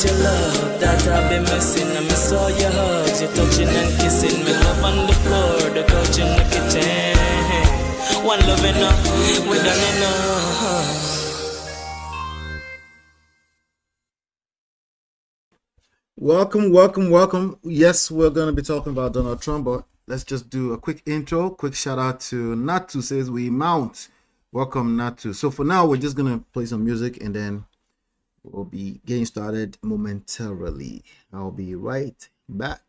miss your love that I've been missing. I miss all your hugs, your touching and kissing. Me love on the floor, the couch in the kitchen. One love enough, we done enough. Welcome. Yes, we're going to be talking about Donald Trump, but let's just do a quick intro. Quick shout out to Natu says we mount. Welcome, Natu. So for now, we're just going to play some music and then we'll be getting started momentarily. I'll be right back.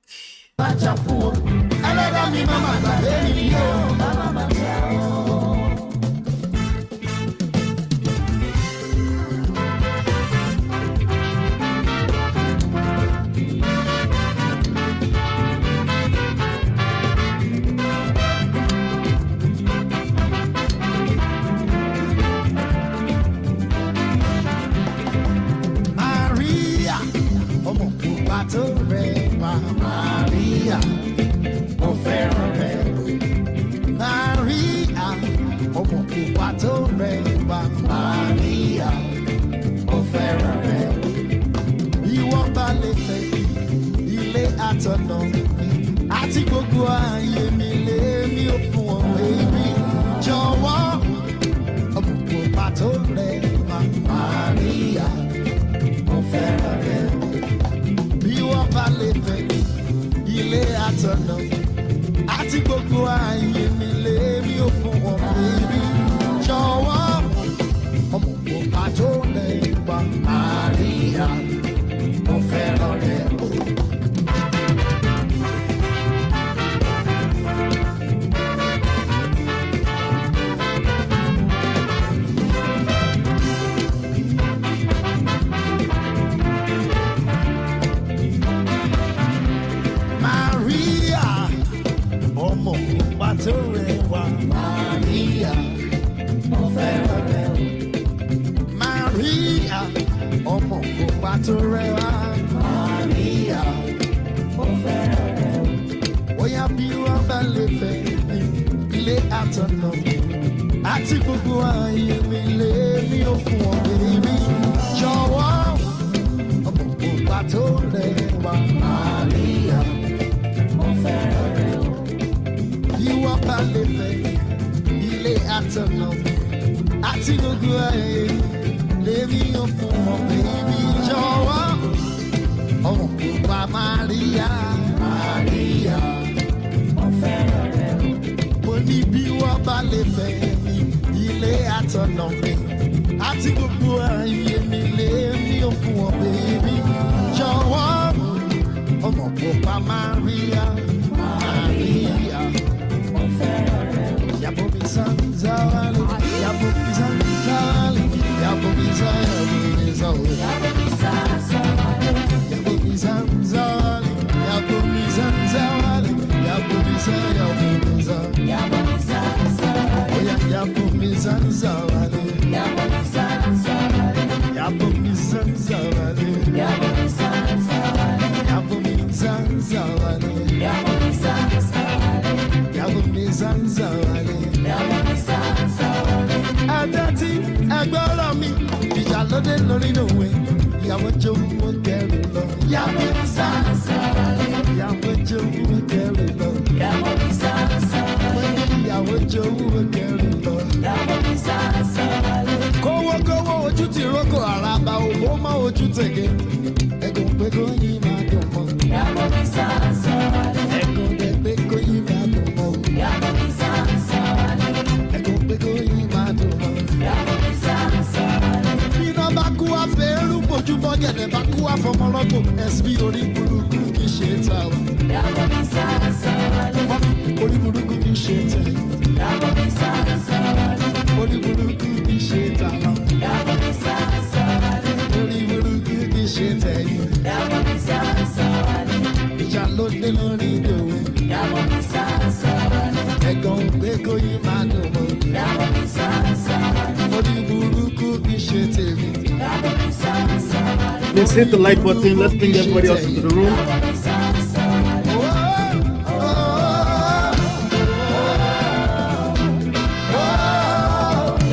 Maria, oh Maria, oh Maria, oh ìwọ balẹ̀ fẹ́ ilé àtọ̀nà àti gbogbo ayé mi lé mi ò fún ọ baby jọ̀wọ́ ọmọ pupa tó rẹwà Maria, oh ìwọ balẹ̀ fẹ́ ilé àtọ̀nà àti gbogbo ayé mi lé mi ò fún ọ baby jọ̀wọ́ ọmọ pupa tó rẹwà Maria, mo fẹ́ràn rẹ o. Maria, ọmọ pupa tó rẹwà Maria, mo fẹ́ràn rẹ o. Maria, ọmọ pupa tó rẹwà Maria, mo fẹ́ràn rẹ o. Bóyá bí wọ́n bá lè fẹ́ ilé àtọ̀nà àti gbogbo ayé mi lé mi ò fún ọ bèbí jọ̀wọ́ ọmọ pupa tó rẹwà Maria, mo fẹ́ràn rẹ o. Bí wọ́n bá lè fẹ́ ilé àtọ̀nà àti gbogbo ayé lé mi ò fún ọ bèbí jọ̀wọ́ ọmọ pupa Maria, Maria, mo fẹ́ràn rẹ o. Mo ní bí wọ́n bá lè fẹ́ mi ilé àtọ̀nà mi àti gbogbo ayé mi lé mi ò fún ọ bèbí jọ̀wọ́ ọmọ pupa Maria, Maria, mo fẹ́ràn rẹ o. Yàbọ̀ mi sanzawale, yàbọ̀ mi sanzawale, yàbọ̀ mi sanzawale, yàbọ̀ mi sanzawale, yàbọ̀ mi sanzawale, yàbọ̀ mi sanzawale, yàbọ̀ mi sanzawale, yàbọ̀ mi sanzawale, oya yàbọ̀ mi sanzawale, yàbọ̀ mi sanzawale, yàbọ̀ mi sanzawale, yàbọ̀ mi sanzawale, yàbọ̀ mi sanzawale, yàbọ̀ mi sanzawale, yàbọ̀ mi sanzawale, yàbọ̀ mi sanzawale. Adati agbára mi ìjà lóde lórí lòwe ìyàwó jòwó kẹrù lọ. Yàbọ̀ mi sanzawale, ìyàwó jòwó kẹrù lọ. Yàbọ̀ mi sanzawale, ìyàwó jòwó kẹrù lọ. Yàbọ̀ mi sanzawale. Kówókówó ojú ti rókò àràbà òwò mọ ojú tèké. Ẹ̀gùn pé kó yín máa dùn mọ́. Yàbọ̀ mi sanzawale. Ẹ̀gùn dẹ̀ pé kó yín máa dùn mọ́. Yàbọ̀ mi sanzawale. Ẹ̀gùn pé kó yín máa dùn mọ́. Yàbọ̀ mi sanzawale. Iná bá kú àfẹ́rù bójúbọ́ gẹ̀dẹ̀ bá kú àfọmọ́lọ́gbò ẹ̀sìn bí orí burúkú kì í ṣe ta wa. Yàbọ̀ mi sanzawale. Orí burúkú kì í ṣe tẹ̀. Yàbọ̀ mi sanzawale. Orí burúkú kì í ṣe ta wa. Yàbọ̀ mi sanzawale. Orí burúkú kì í ṣe tẹ̀ yìí. Yàbọ̀ mi sanzawale. Ìjà ló dé lórí ìdòwò. Yàbọ̀ mi sanzawale. Ẹ̀gàn ògbé kó yí máa dùn mọ́. Yàbọ̀ mi sanzawale. Orí burúkú kì í ṣe tèmi. Yàbọ̀ mi sanzawale. Let's hit the like button. Let's bring everybody else into the room. Yàbọ̀ mi sanzawale.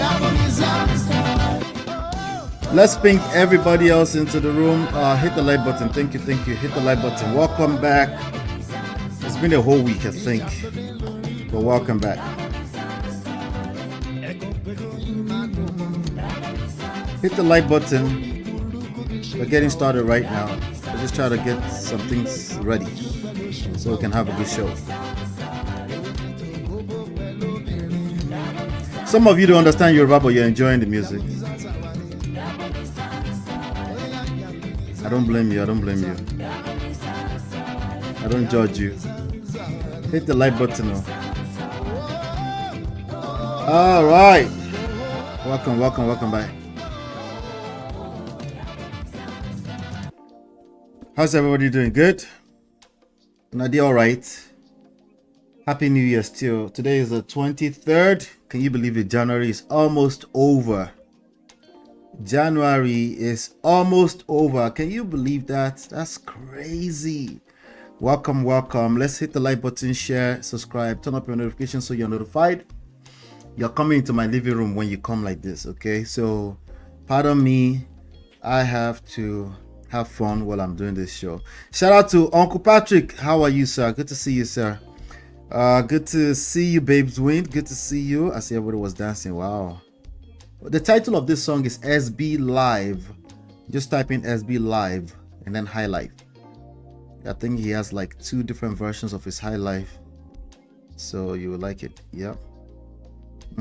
Yàbọ̀ mi sanzawale. Let's ping everybody else into the room. Hit the like button. Thank you. Hit the like button. Welcome back. It's been a whole week, I think, but welcome back. Hit the like button. We're getting started right now. We'll just try to get some things ready so we can have a good show. Some of you don't understand Yoruba, but you're enjoying the music. I don't blame you. I don't judge you. Hit the like button. All right. Welcome back. How's everybody doing? Good? Nadia, all right? Happy New Year still. Today is the 23rd. Can you believe it? January is almost over. January is almost over. Can you believe that? That's crazy. Welcome. Let's hit the like button, share, subscribe, turn up your notifications so you're notified. You're coming into my living room when you come like this, okay? So, pardon me. I have to have fun while I'm doing this show. Shout out to Uncle Patrick. How are you, sir? Good to see you, sir. Good to see you, Babes Win. Good to see you. I see everybody was dancing. Wow. The title of this song is SB Live. Just type in SB Live and then High Life. I think he has like 2 different versions of his High Life. So you will like it. Yep.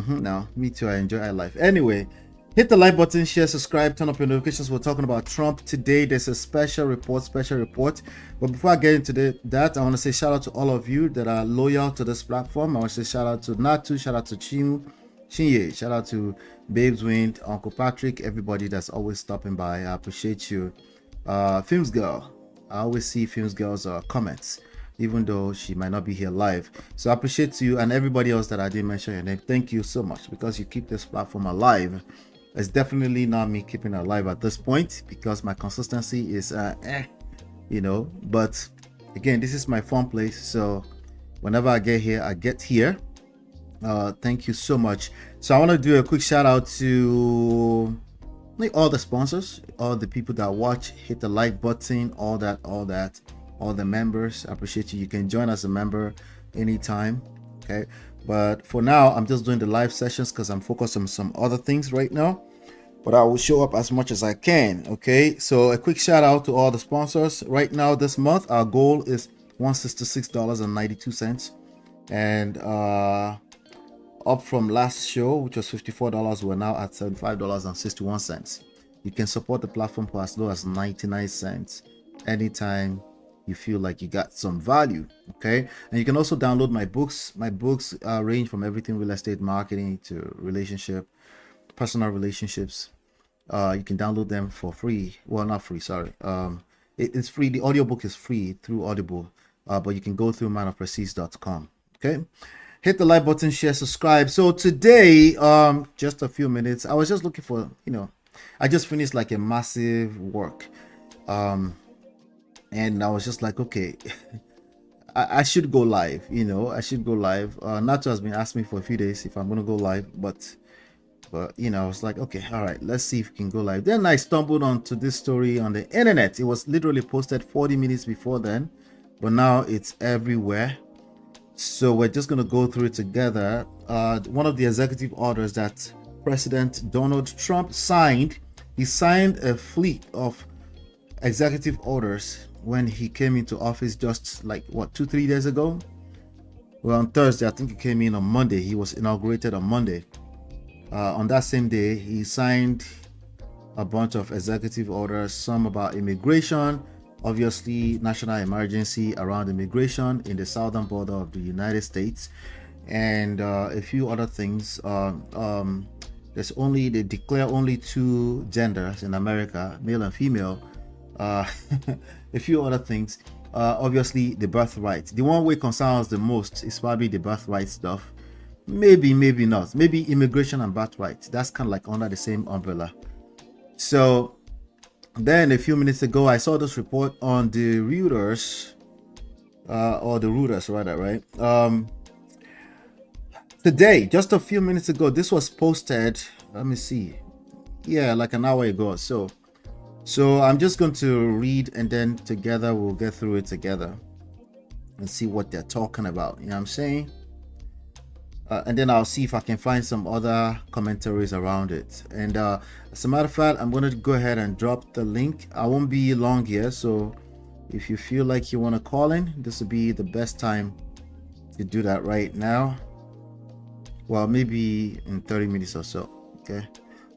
Now, me too. I enjoy High Life. Anyway, hit the like button, share, subscribe, turn up your notifications. We're talking about Trump today. There's a special report. But before I get into that, I want to say shout out to all of you that are loyal to this platform. I want to say shout out to Natu, shout out to Chinye, shout out to Babes Wind, Uncle Patrick, everybody that's always stopping by. I appreciate you. Films Girl, I always see Films Girl's comments, even though she might not be here live. So I appreciate you and everybody else that I didn't mention your name. Thank you so much because you keep this platform alive. It's definitely not me keeping it alive at this point because my consistency is but again, this is my fun place. So whenever I get here. Thank you so much. So I want to do a quick shout out to all the sponsors, all the people that watch, hit the like button, all the members. I appreciate you. You can join as a member anytime. Okay, but for now I'm just doing the live sessions because I'm focused on some other things right now, but I will show up as much as I can. Okay, so a quick shout out to all the sponsors right now. This month our goal is $166.92, and up from last show, which was $54. We're now at $75.61. You can support the platform for as low as 99 cents anytime you feel like you got some value. Okay, and you can also download my books. My books range from everything real estate marketing to personal relationships. You can download them for free. Well, not free, sorry. It's free. The audiobook is free through Audible, but you can go through manofprestige.com. Okay, hit the like button, share, subscribe. So today, just a few minutes, I was just looking for, I just finished like a massive work, and I was just like, okay, I should go live. I should go live. Nato has been asking me for a few days if I'm gonna go live, but I was like, okay, all right, let's see if we can go live. Then I stumbled onto this story on the internet. It was literally posted 40 minutes before then, but now it's everywhere. So we're just going to go through it together. One of the executive orders that President Donald Trump signed, he signed a fleet of executive orders when he came into office just like 2-3 days ago. Well, on Thursday, I think he came in on Monday. He was inaugurated on Monday. On that same day, he signed a bunch of executive orders, some about immigration, obviously national emergency around immigration in the southern border of the United States, and a few other things. They declare only 2 genders in America, male and female. A few other things. Obviously the birthright. The one way concerns the most is probably the birthright stuff. Maybe not. Maybe immigration and birthright. That's kind of like under the same umbrella. So then a few minutes ago, I saw this report on the Reuters, or the Reuters rather, right? Today, just a few minutes ago, this was posted. Let me see. yeah, like an hour ago or so. So I'm just going to read, and then together we'll get through it together and see what they're talking about. You know what I'm saying? And then I'll see if I can find some other commentaries around it. And as a matter of fact, I'm going to go ahead and drop the link. I won't be long here, so if you feel like you want to call in, this will be the best time to do that right now. Well, maybe in 30 minutes or so. Okay,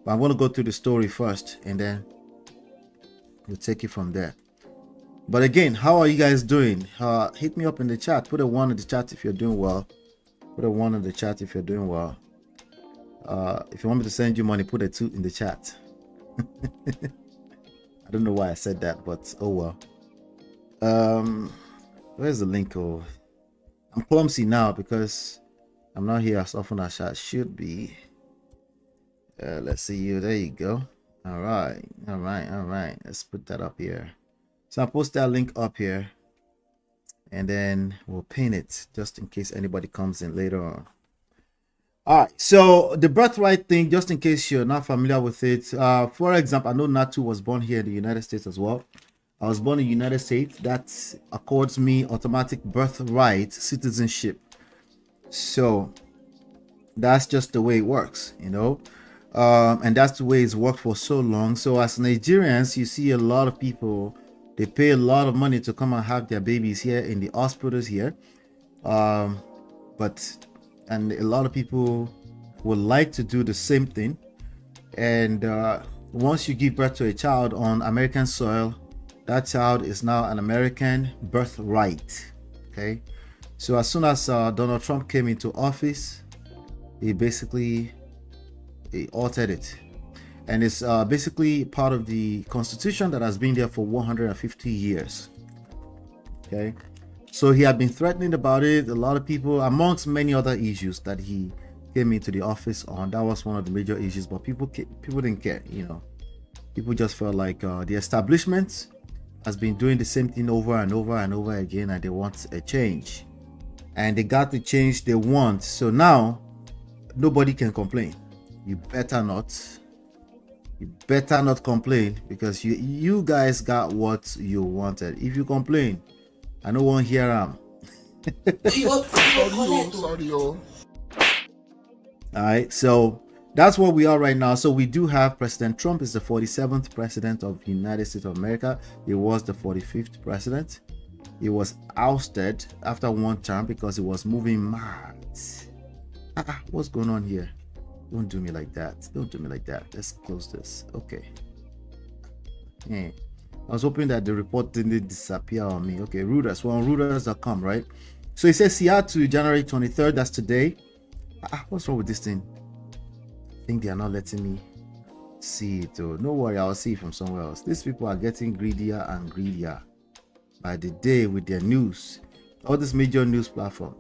but I'm going to go through the story first, and then we'll take it from there. But again, how are you guys doing? Hit me up in the chat. Put a 1 in the chat if you're doing well. Put a 1 in the chat if you're doing well. If you want me to send you money, put a 2 in the chat. I don't know why I said that, but oh well. Where's the link? Oh, I'm clumsy now because I'm not here as often as I should be. Let's see you. There you go. All right. Let's put that up here. So I'll post that link up here, and then we'll pin it just in case anybody comes in later on. All right, so the birthright thing, just in case you're not familiar with it, for example, I know Natu was born here in the United States as well. I was born in the United States. That accords me automatic birthright citizenship. So that's just the way it works, you know. And that's the way it's worked for so long. So as Nigerians, you see a lot of people, they pay a lot of money to come and have their babies here in the hospitals here. And a lot of people would like to do the same thing. And once you give birth to a child on American soil, that child is now an American birthright. Okay. So as soon as Donald Trump came into office, he altered it. And it's basically part of the Constitution that has been there for 150 years. Okay, so he had been threatening about it. A lot of people, amongst many other issues that he came into the office on, that was one of the major issues. But people didn't care. You know, people just felt like the establishment has been doing the same thing over and over and over again, and they want a change. And they got the change they want. So now nobody can complain. You better not. You better not complain, because you guys got what you wanted. If you complain, I no one hear am. Sorry. All right, so that's what we are right now. So we do have President Trump is the 47th president of the United States of America. He was the 45th president. He was ousted after one term because he was moving mad. What's going on here? Don't do me like that. Don't do me like that. Let's close this. Okay. Yeah. I was hoping that the report didn't disappear on me. Okay, Reuters. Well, on Reuters.com, right? So it says Seattle, January 23rd. That's today. What's wrong with this thing? I think they are not letting me see it. Oh, no worry. I'll see it from somewhere else. These people are getting greedier and greedier by the day with their news. All this major news platform.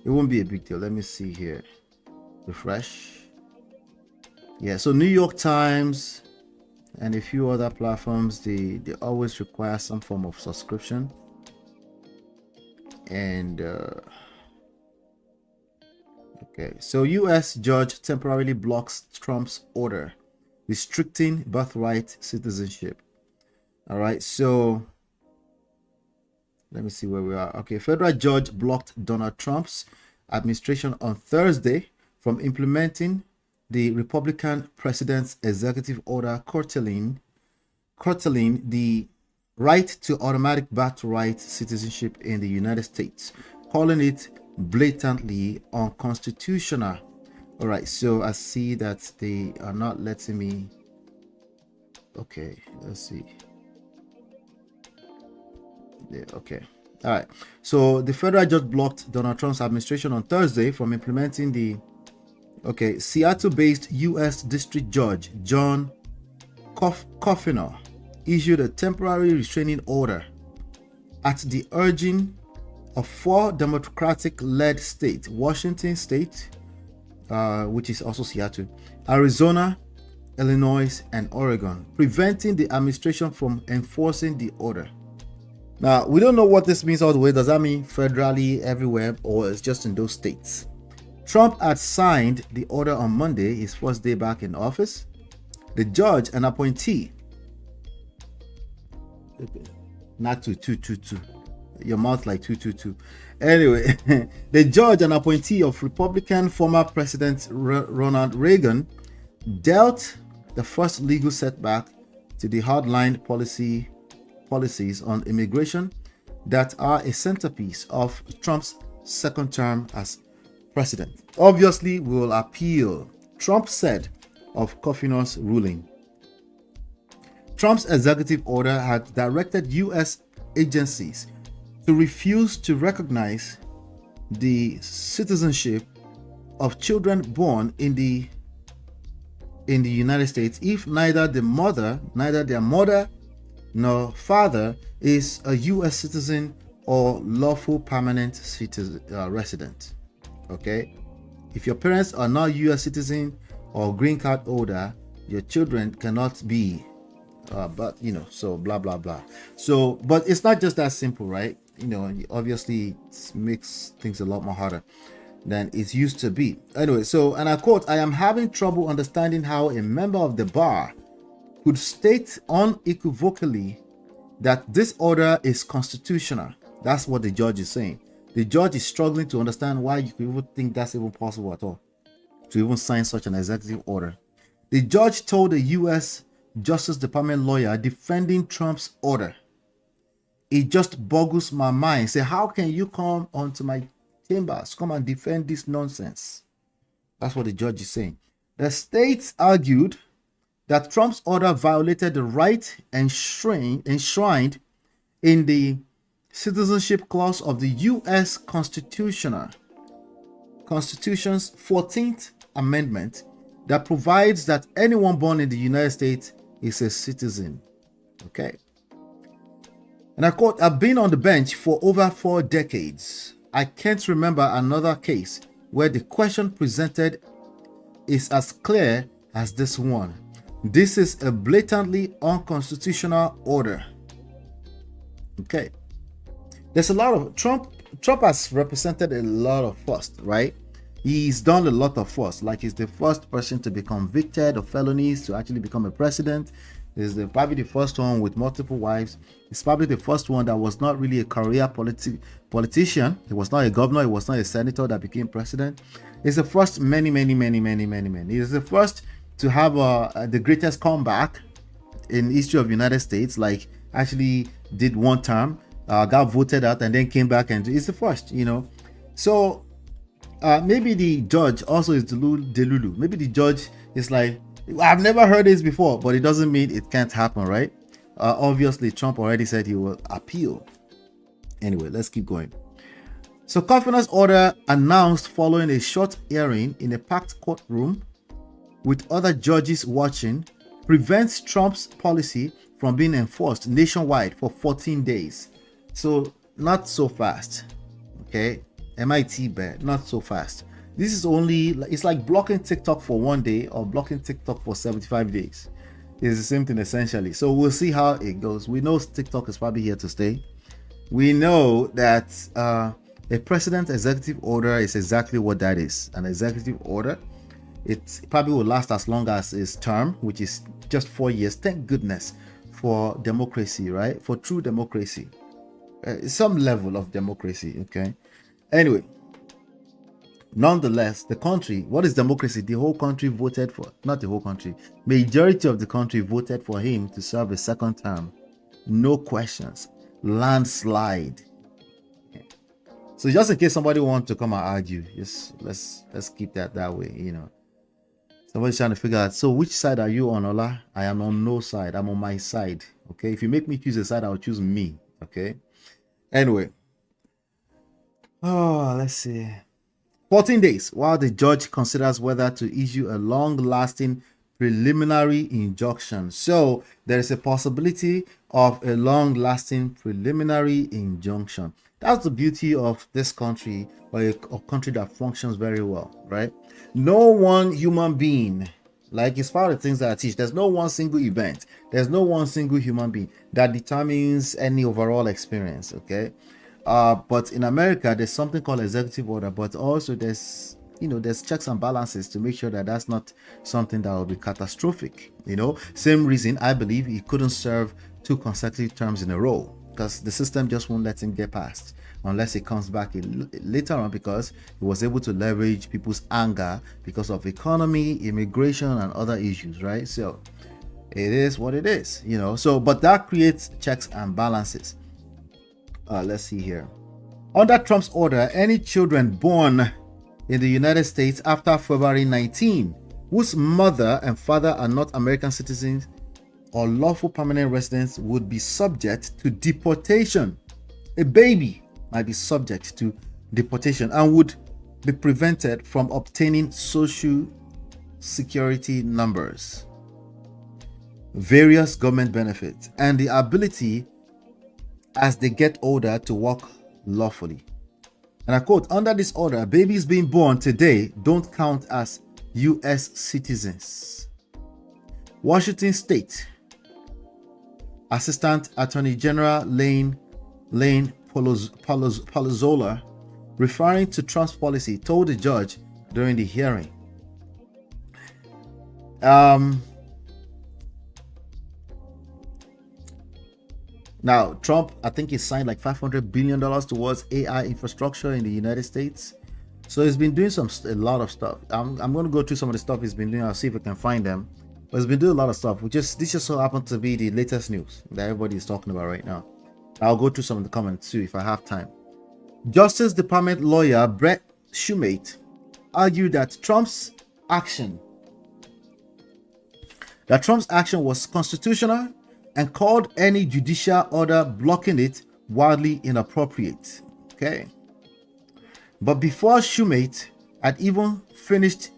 It won't be a big deal. Let me see here. Refresh. Yeah, so New York Times and a few other platforms, they always require some form of subscription. And okay, so US judge temporarily blocks Trump's order restricting birthright citizenship. All right, so let me see where we are. Okay, federal judge blocked Donald Trump's administration on Thursday from implementing the Republican president's executive order curtailing the right to automatic birthright citizenship in the United States, calling it blatantly unconstitutional. All right, so I see that they are not letting me. Okay, let's see. Yeah, okay. All right. So the federal judge blocked Donald Trump's administration on Thursday from implementing the Seattle-based U.S. District Judge John Coffiner issued a temporary restraining order at the urging of 4 Democratic-led states: Washington State, which is also Seattle, Arizona, Illinois, and Oregon, preventing the administration from enforcing the order. Now, we don't know what this means all the way. Does that mean federally everywhere, or it's just in those states? Trump had signed the order on Monday, his first day back in office. The judge, an appointee, not two. Your mouth like two. Anyway, the judge, an appointee of Republican former President Ronald Reagan, dealt the first legal setback to the hardline policies on immigration that are a centerpiece of Trump's second term as president. Obviously, we will appeal, Trump said of Kofino's ruling. Trump's executive order had directed U.S. agencies to refuse to recognize the citizenship of children born in the United States if neither their mother nor father is a U.S. citizen or lawful permanent citizen, resident. Okay, if your parents are not U.S. citizen or green card holder, your children cannot be. But so blah blah blah. So, but it's not just that simple, right? Obviously, it makes things a lot more harder than it used to be. Anyway, so, and I quote, "I am having trouble understanding how a member of the bar could state unequivocally that this order is constitutional." That's what the judge is saying. The judge is struggling to understand why you could even think that's even possible at all, to even sign such an executive order. The judge told the U.S. Justice Department lawyer defending Trump's order, "It just boggles my mind. Say, how can you come onto my chambers, come and defend this nonsense?" That's what the judge is saying. The states argued that Trump's order violated the right enshrined in the Citizenship Clause of the U.S. Constitution's 14th Amendment that provides that anyone born in the United States is a citizen. Okay. And I quote, "I've been on the bench for over 4 decades. I can't remember another case where the question presented is as clear as this one. This is a blatantly unconstitutional order." Okay. There's a lot of Trump has represented a lot of first, right? He's done a lot of first. Like, he's the first person to be convicted of felonies to actually become a president. He's probably the first one with multiple wives. He's probably the first one that was not really a career politician. He was not a governor. He was not a senator that became president. He's the first many. He's the first to have the greatest comeback in history of the United States. Like, actually did one term, got voted out, and then came back, and it's the first, So maybe the judge also is delulu. Maybe the judge is like, I've never heard this before, but it doesn't mean it can't happen, right? Obviously, Trump already said he will appeal. Anyway, let's keep going. So, Kofino's order, announced following a short hearing in a packed courtroom with other judges watching, prevents Trump's policy from being enforced nationwide for 14 days. So, not so fast. Okay? MIT bad, not so fast. This is only, it's like blocking TikTok for 1 day or blocking TikTok for 75 days. It's the same thing essentially. So we'll see how it goes. We know TikTok is probably here to stay. We know that a president's executive order is exactly what that is. An executive order. It probably will last as long as his term, which is just 4 years. Thank goodness for democracy, right? For true democracy. Some level of democracy, okay? Anyway, nonetheless, the country, what is democracy? The whole country voted for, not the whole country, majority of the country voted for him to serve a second term. No questions. Landslide. Okay. So just in case somebody wants to come and argue, just let's keep that way, Somebody's trying to figure out, so which side are you on, Ola? I am on no side. I'm on my side. Okay. If you make me choose a side, I'll choose me. Okay. Anyway. Oh, let's see. 14 days while the judge considers whether to issue a long-lasting preliminary injunction. So there is a possibility of a long-lasting preliminary injunction. That's the beauty of this country, or a country that functions very well, right? No one human being, like it's part of the things that I teach, there's no one single event, there's no one single human being that determines any overall experience, okay? But in America, there's something called executive order, but also there's, there's checks and balances to make sure that that's not something that will be catastrophic. Same reason I believe he couldn't serve 2 consecutive terms in a row, because the system just won't let him get past unless he comes back later on, because he was able to leverage people's anger because of economy, immigration, and other issues, right? So it is what it is, so, but that creates checks and balances. Let's see here. Under Trump's order, any children born in the United States after February 19, whose mother and father are not American citizens or lawful permanent residents, would be subject to deportation. A baby might be subject to deportation and would be prevented from obtaining social security numbers, various government benefits, and the ability as they get older to work lawfully. And I quote, under this order, babies being born today don't count as U.S. citizens. Washington State Assistant Attorney General Lane Palazzolo, referring to Trump's policy, told the judge during the hearing. Now, Trump, I think he signed like $500 billion towards AI infrastructure in the United States. So he's been doing a lot of stuff. I'm going to go through some of the stuff he's been doing. I'll see if I can find them. But he's been doing a lot of stuff. This just so happened to be the latest news that everybody is talking about right now. I'll go through some of the comments too if I have time. Justice Department lawyer Brett Shumate argued that Trump's action was constitutional and called any judicial order blocking it wildly inappropriate. Okay. But before Shumate had even finished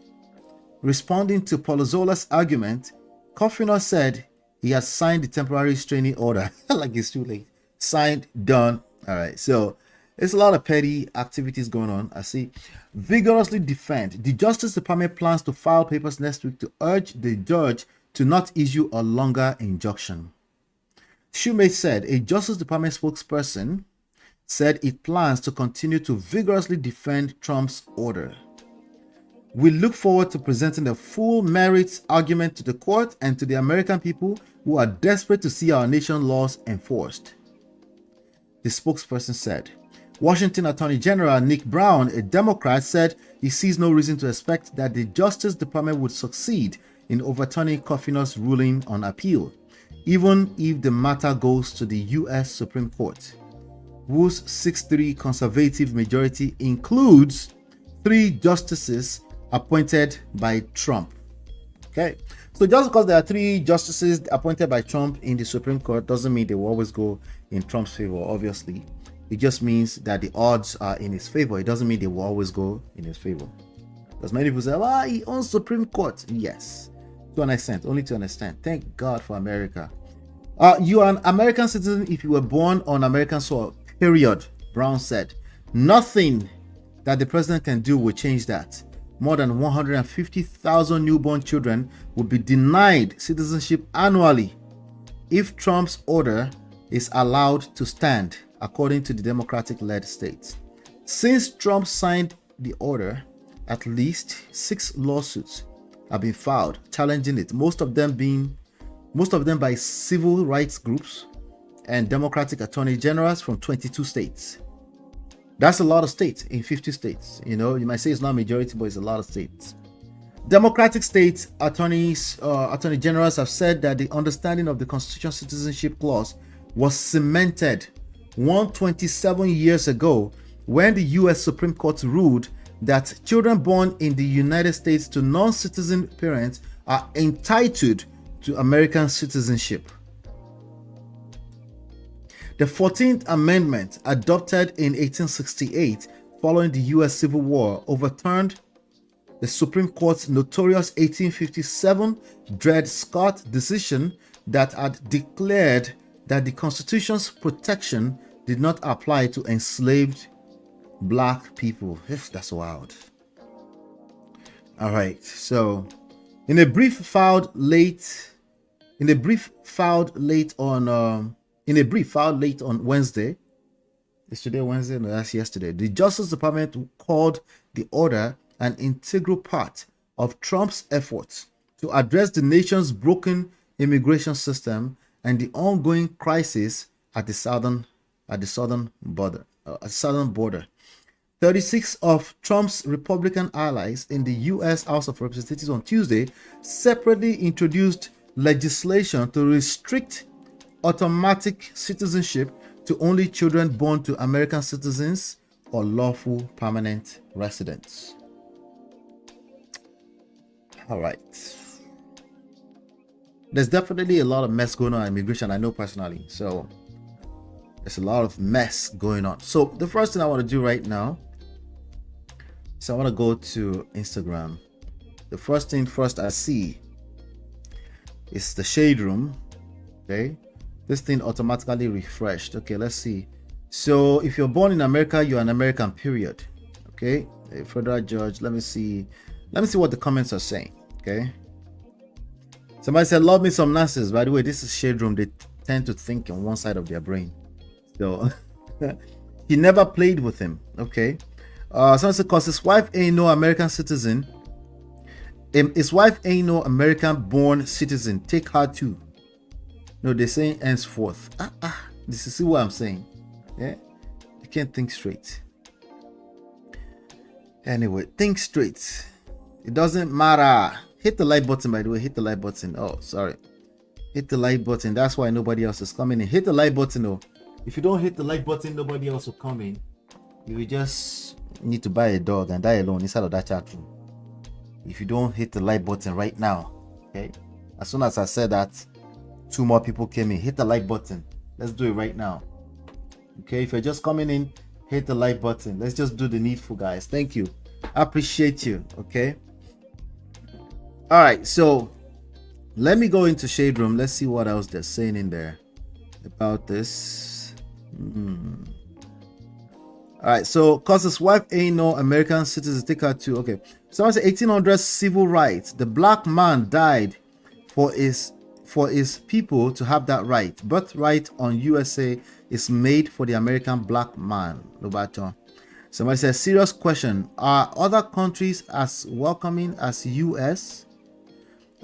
responding to Palazzolo's argument, Coffiner said he had signed the temporary restraining order. Like it's too late. Signed, done. All right. So there's a lot of petty activities going on. I see. Vigorously defend. The Justice Department plans to file papers next week to urge the judge to not issue a longer injunction. Shumate said a Justice Department spokesperson said it plans to continue to vigorously defend Trump's order. We look forward to presenting a full merits argument to the court and to the American people who are desperate to see our nation's laws enforced, the spokesperson said. Washington Attorney General Nick Brown, a Democrat, said he sees no reason to expect that the Justice Department would succeed in overturning Coffiner's ruling on appeal, even if the matter goes to the U.S. Supreme Court, whose 6-3 conservative majority includes 3 justices appointed by Trump. Okay, so just because there are 3 justices appointed by Trump in the Supreme Court doesn't mean they will always go in Trump's favor, obviously. It just means that the odds are in his favor. It doesn't mean they will always go in his favor. Because many people say, well, he owns Supreme Court. Yes, to an extent, only to an extent. Thank God for America. You are an American citizen if you were born on American soil, period, Brown said. Nothing that the president can do will change that. More than 150,000 newborn children will be denied citizenship annually if Trump's order is allowed to stand, according to the Democratic-led states. Since Trump signed the order, at least 6 lawsuits have been filed challenging it, most of them by civil rights groups and Democratic attorney generals from 22 states. That's a lot of states in 50 states. You might say it's not a majority, but it's a lot of states. Democratic states attorney generals have said that the understanding of the Constitutional Citizenship Clause was cemented 127 years ago when the U.S. Supreme Court ruled that children born in the United States to non-citizen parents are entitled to American citizenship. The 14th Amendment, adopted in 1868 following the U.S. Civil War, overturned the Supreme Court's notorious 1857 Dred Scott decision that had declared that the Constitution's protection did not apply to enslaved black people. That's wild. All right, so in a brief filed late on Wednesday. Is today Wednesday? No, that's yesterday. The Justice Department called the order an integral part of Trump's efforts to address the nation's broken immigration system and the ongoing crisis at the southern border. 36 of Trump's Republican allies in the U.S. House of Representatives on Tuesday separately introduced legislation to restrict automatic citizenship to only children born to American citizens or lawful permanent residents. All right. There's definitely a lot of mess going on in immigration, I know personally. So there's a lot of mess going on. So the first thing I want to do right now is I want to go to Instagram. The first thing first I see is the shade room. Okay. This thing automatically refreshed. Okay, let's see. So if you're born in America, you're an American, period. Okay. A federal judge. Let me see what the comments are saying. Okay. Somebody said, love me some nonsense. By the way, this is shade room. They tend to think on one side of their brain. So he never played with him. Okay. Someone said, cause his wife ain't no American citizen. His wife ain't no American born citizen. Take her too. No, they're saying henceforth. This is what I'm saying. Yeah. You can't think straight. Anyway, think straight. It doesn't matter. Hit the like button, by the way. Hit the like button. Oh, sorry. Hit the like button. That's why nobody else is coming in. Hit the like button. Oh. If you don't hit the like button, nobody else will come in. You will just need to buy a dog and die alone inside of that chat room. If you don't hit the like button right now, okay? As soon as I said that, 2 more people came in. Hit the like button. Let's do it right now. Okay, if you're just coming in, hit the like button. Let's just do the needful, guys. Thank you. I appreciate you. Okay. All right, so let me go into shade room. Let's see what else they're saying in there about this. All right, so cause his wife ain't no American citizen, take her too. Okay, someone said 1800 civil rights. The black man died for his people to have that right. Birthright on USA is made for the American black man. Lobato. Somebody says, serious question. Are other countries as welcoming as US?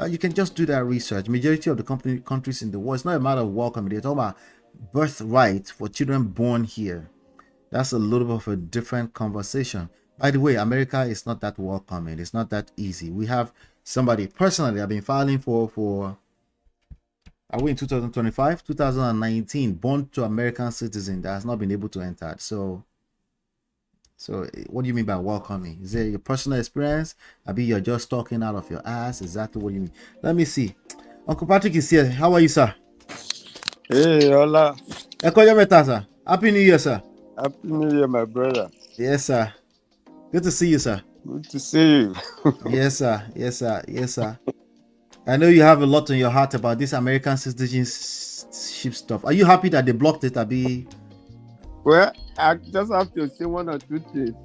You can just do that research. Majority of the countries in the world, it's not a matter of welcoming. They're talking about birthright for children born here. That's a little bit of a different conversation. By the way, America is not that welcoming. It's not that easy. We have somebody, personally, I've been filing for are we in 2025? 2019, born to American citizen that has not been able to enter. So what do you mean by welcoming? Is it your personal experience? I mean, you're just talking out of your ass? Exactly what you mean. Let me see. Uncle Patrick is here. How are you, sir? Hey, hola. Sir. Happy New Year, sir. Happy New Year, my brother. Yes, sir. Good to see you, sir. Good to see you. Yes, sir. Yes, sir. Yes, sir. I know you have a lot on your heart about this American citizenship stuff. Are you happy that they blocked it, Abi? Well, I just have to say 1 or 2 things.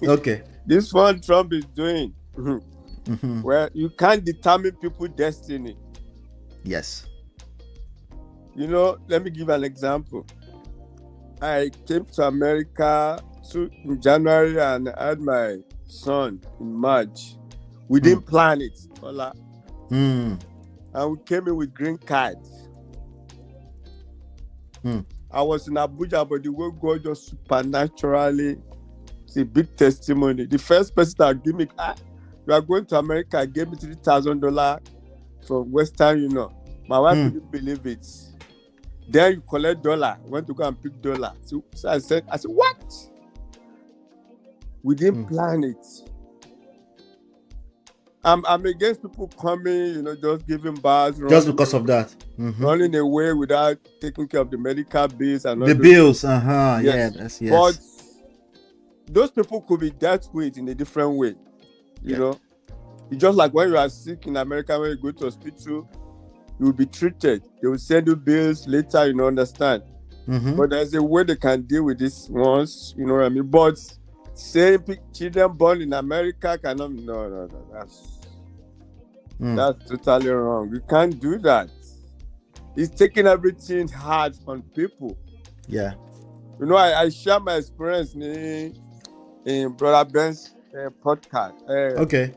Okay. This one Trump is doing. Well, you can't determine people's destiny. Yes. You know, let me give an example. I came to America in January and I had my son in March. We didn't plan it. Hola. And we came in with green cards. I was in Abuja, but the way God just supernaturally, it's a big testimony. The first person that gave me, you are going to America, gave me $3,000 from Western Union. My wife didn't believe it. Then you collect dollar, went to go and pick dollar. So I said, what? We didn't plan it. I'm against people coming, just giving bars. Just because of that. Running away without taking care of the medical bills and all the bills. Yes. Yes. But those people could be dealt with in a different way. You know, it's just like when you are sick in America, when you go to hospital, you will be treated. They will send you bills later, understand. But there's a way they can deal with this once, you know what I mean? But saying children born in America cannot, no, that's totally wrong. You can't do that. It's taking everything hard on people. Yeah. I share my experience in Brother Ben's podcast. Okay.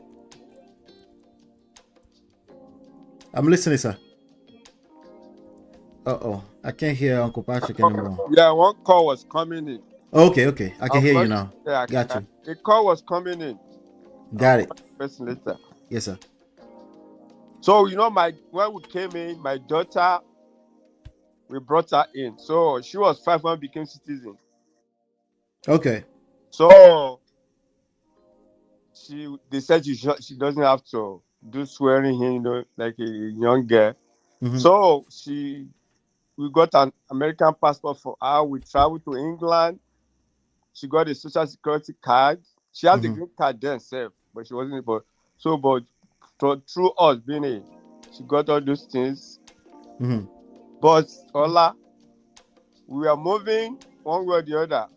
I'm listening, sir. I can't hear Uncle Patrick anymore. Yeah, one call was coming in. Okay. I can hear you now. Yeah, Got you. the call was coming in. Got it. Person later. Yes, sir. So when we came in, my daughter, we brought her in. So she was 5 when we became citizen. Okay. So they said she doesn't have to do swearing in, like a young girl. Mhm. So we got an American passport for her. We traveled to England. She got a social security card. She has a green card then, self, but she wasn't able. Through us being she got all those things. Mhm. But Ola, we are moving one way or the other.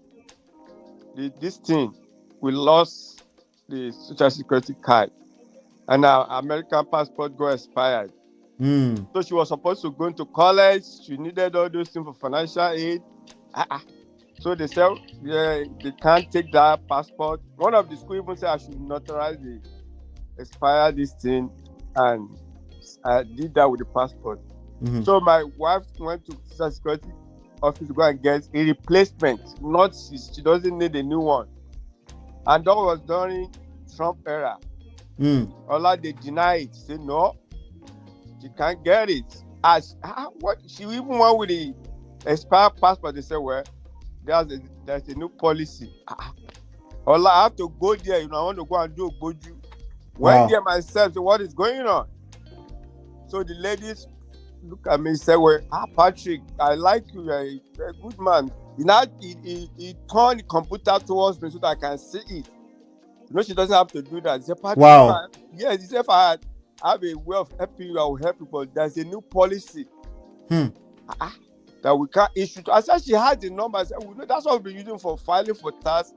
This thing, we lost the social security card, and our American passport got expired. So she was supposed to go into college. She needed all those things for financial aid. So they said, yeah, they can't take that passport. One of the school even said I should notarize the expire this thing, and I did that with the passport. So my wife went to social security office to go and get a replacement. She doesn't need a new one. And that was during Trump era. Ola, they denied it. Say no, she can't get it. What she even went with the expired passport. They said, well, there's a new policy. Ola, I have to go there. I want to go and do a boju. Went there myself. So what is going on? So the ladies look at me and say, well, Patrick, I like you. You're a good man. He turned the computer towards me so that I can see it. She doesn't have to do that. He said, Patrick, yes, he said, if I have a way of helping you, I will help you, but there's a new policy that we can't issue. I said she had the number. I said, that's what we've been using for filing for tax,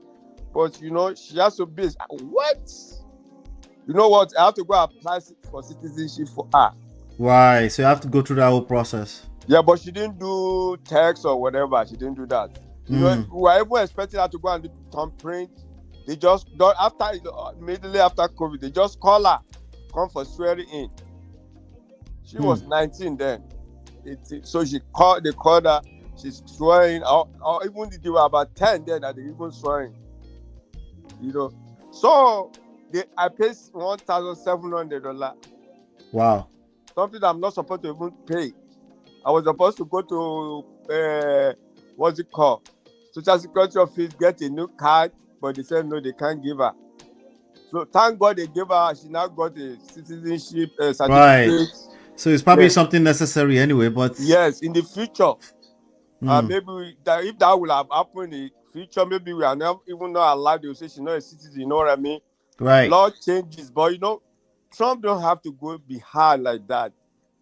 but she has to be. What? You know what? I have to go apply for citizenship for her. Why? So you have to go through that whole process. Yeah, but she didn't do text or whatever. She didn't do that. We were even expecting her to go and do thumbprint. They just immediately after COVID, they just call her, come for swearing in. She was 19 then. So they called her. She's swearing. Or even they were about 10 then that they even swearing. So I paid $1,700. Wow. Something that I'm not supposed to even pay. I was supposed to go to what's it called? Social Security office, get a new card, but they said no, they can't give her. So thank God they gave her. She now got a citizenship certificate. Right. So it's probably something necessary anyway, but yes, in the future, maybe if that will have happened in the future, maybe we are not allowed to say she's not a citizen. You know what I mean? Right. Law changes, but Trump don't have to be hard like that.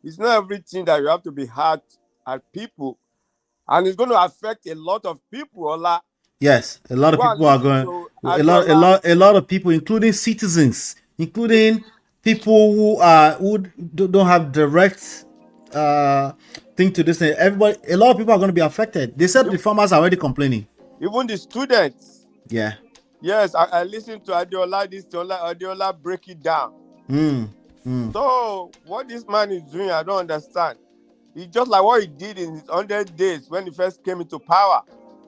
It's not everything that you have to be hard at people, and it's going to affect a lot of people. Yes, a lot of people are going. A lot of people, including citizens, including people who don't have direct thing to this thing. A lot of people are going to be affected. They said the farmers are already complaining. Even the students. Yeah. Yes, I listened to Adeola break it down. So what this man is doing, I don't understand. It's just like what he did in his 100 days when he first came into power.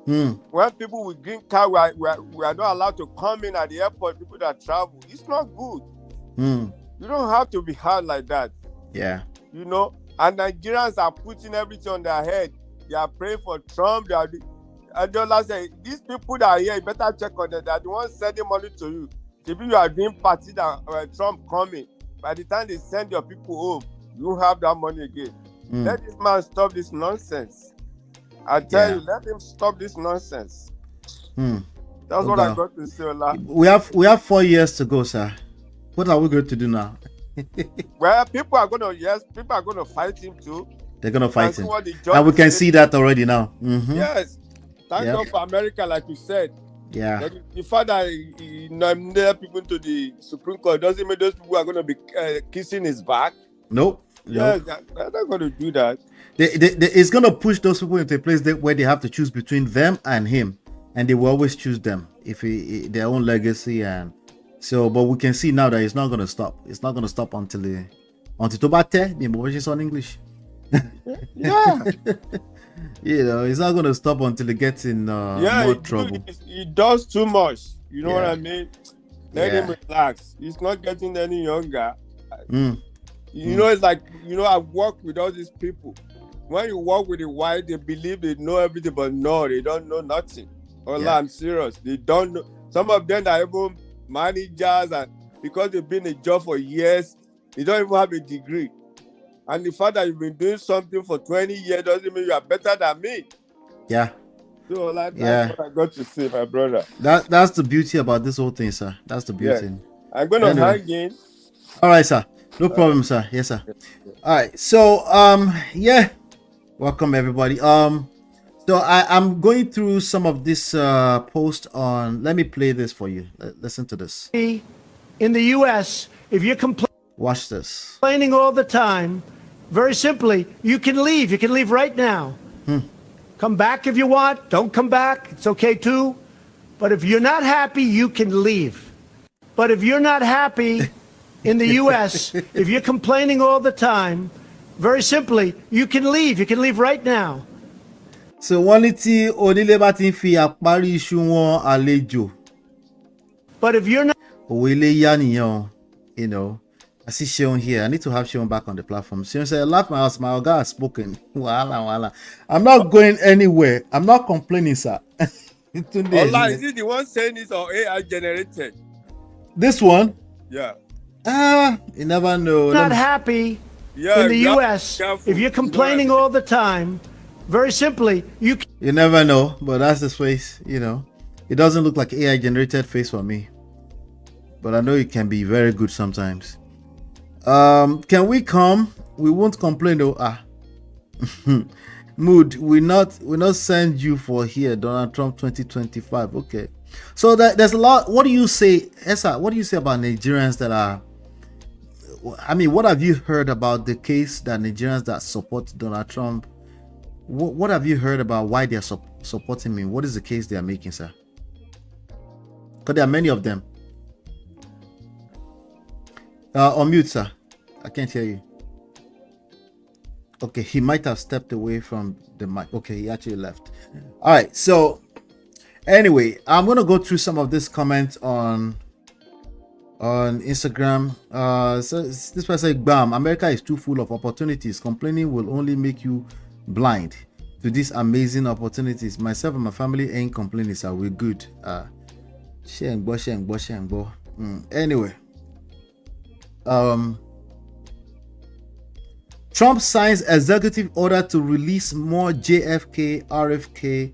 When people with green card we are not allowed to come in at the airport, people that travel. It's not good. You don't have to be hard like that. Yeah. And Nigerians are putting everything on their head. They are praying for Trump. Adeola said, these people that are here, you better check on them. They are the ones sending money to you. Maybe you are doing party that Trump coming. By the time they send your people home, you have that money again. Let this man stop this nonsense. I tell you, let him stop this nonsense. That's what I got to say, Ola. We have 4 years to go, sir. What are we going to do now? Well, people are going to fight him too. They're going to fight him. And we can see that already now. Yes. Thank God for America, like you said. Yeah. The fact that he nominated people to the Supreme Court doesn't mean those people are going to be kissing his back. Nope. Yes, they're not going to do that. It's going to push those people into a place where they have to choose between them and him. And they will always choose them if their own legacy and So, but we can see now that it's not going to stop. It's not going to stop until Tobate, the on English. Yeah. It's not going to stop until it gets in more trouble. He does too much. You know what I mean? Let Yeah. him relax. He's not getting any younger. Mm. You know, it's like, I work with all these people. When you work with the white, they believe they know everything, but no, they don't know nothing. I'm serious. They don't know. Some of them are even managers, and because they've been in a job for years, they don't even have a degree. And the fact that you've been doing something for 20 years doesn't mean you are better than me. Yeah. So that's what I got to say, my brother. That's the beauty about this whole thing, sir. That's the beauty. Yeah. I'm gonna hang in. All right, sir. No problem, sir. Yes, sir. All right. So welcome everybody. So I'm going through some of this post on. Let me play this for you. Listen to this. In the U.S., if you're Watch this. complaining all the time, very simply, you can leave. You can leave right now. Come back if you want. Don't come back. It's okay too. But if you're not happy, you can leave. But if you're not happy in the U.S., if you're complaining all the time, very simply, you can leave. You can leave right now. So wọ́n ní tí onílé bá ti ń fi àparí iṣu wọn àlejò. But if you're not Òwe ilé yá nìyẹn, I see Sean here. I need to have Sean back on the platform. Sean said, I love my house. My Oga has spoken. Wahala. I'm not going anywhere. I'm not complaining, sir. Is it the one saying this or AI generated? This one? Yeah. You never know. not happy in the U.S., if you're complaining all the time, very simply, you never know, but that's his face, It doesn't look like AI generated face for me. But I know it can be very good sometimes. Can we come? We won't complain though. Mood, we not send you for here, Donald Trump 2025. Okay. So there's a lot. What do you say, Esa? What do you say about Nigerians that are? I mean, what have you heard about the case that Nigerians that support Donald Trump? What have you heard about why they are supporting him? What is the case they are making, sir? Because there are many of them. On mute, sir. I can't hear you. Okay, he might have stepped away from the mic. Okay, he actually left. All right, so anyway, I'm gonna go through some of this comments on Instagram. So this person said, "Bam, America is too full of opportunities. Complaining will only make you blind to these amazing opportunities. Myself and my family ain't complaining, sir. We're good." Anyway. Trump signs executive order to release more JFK, RFK,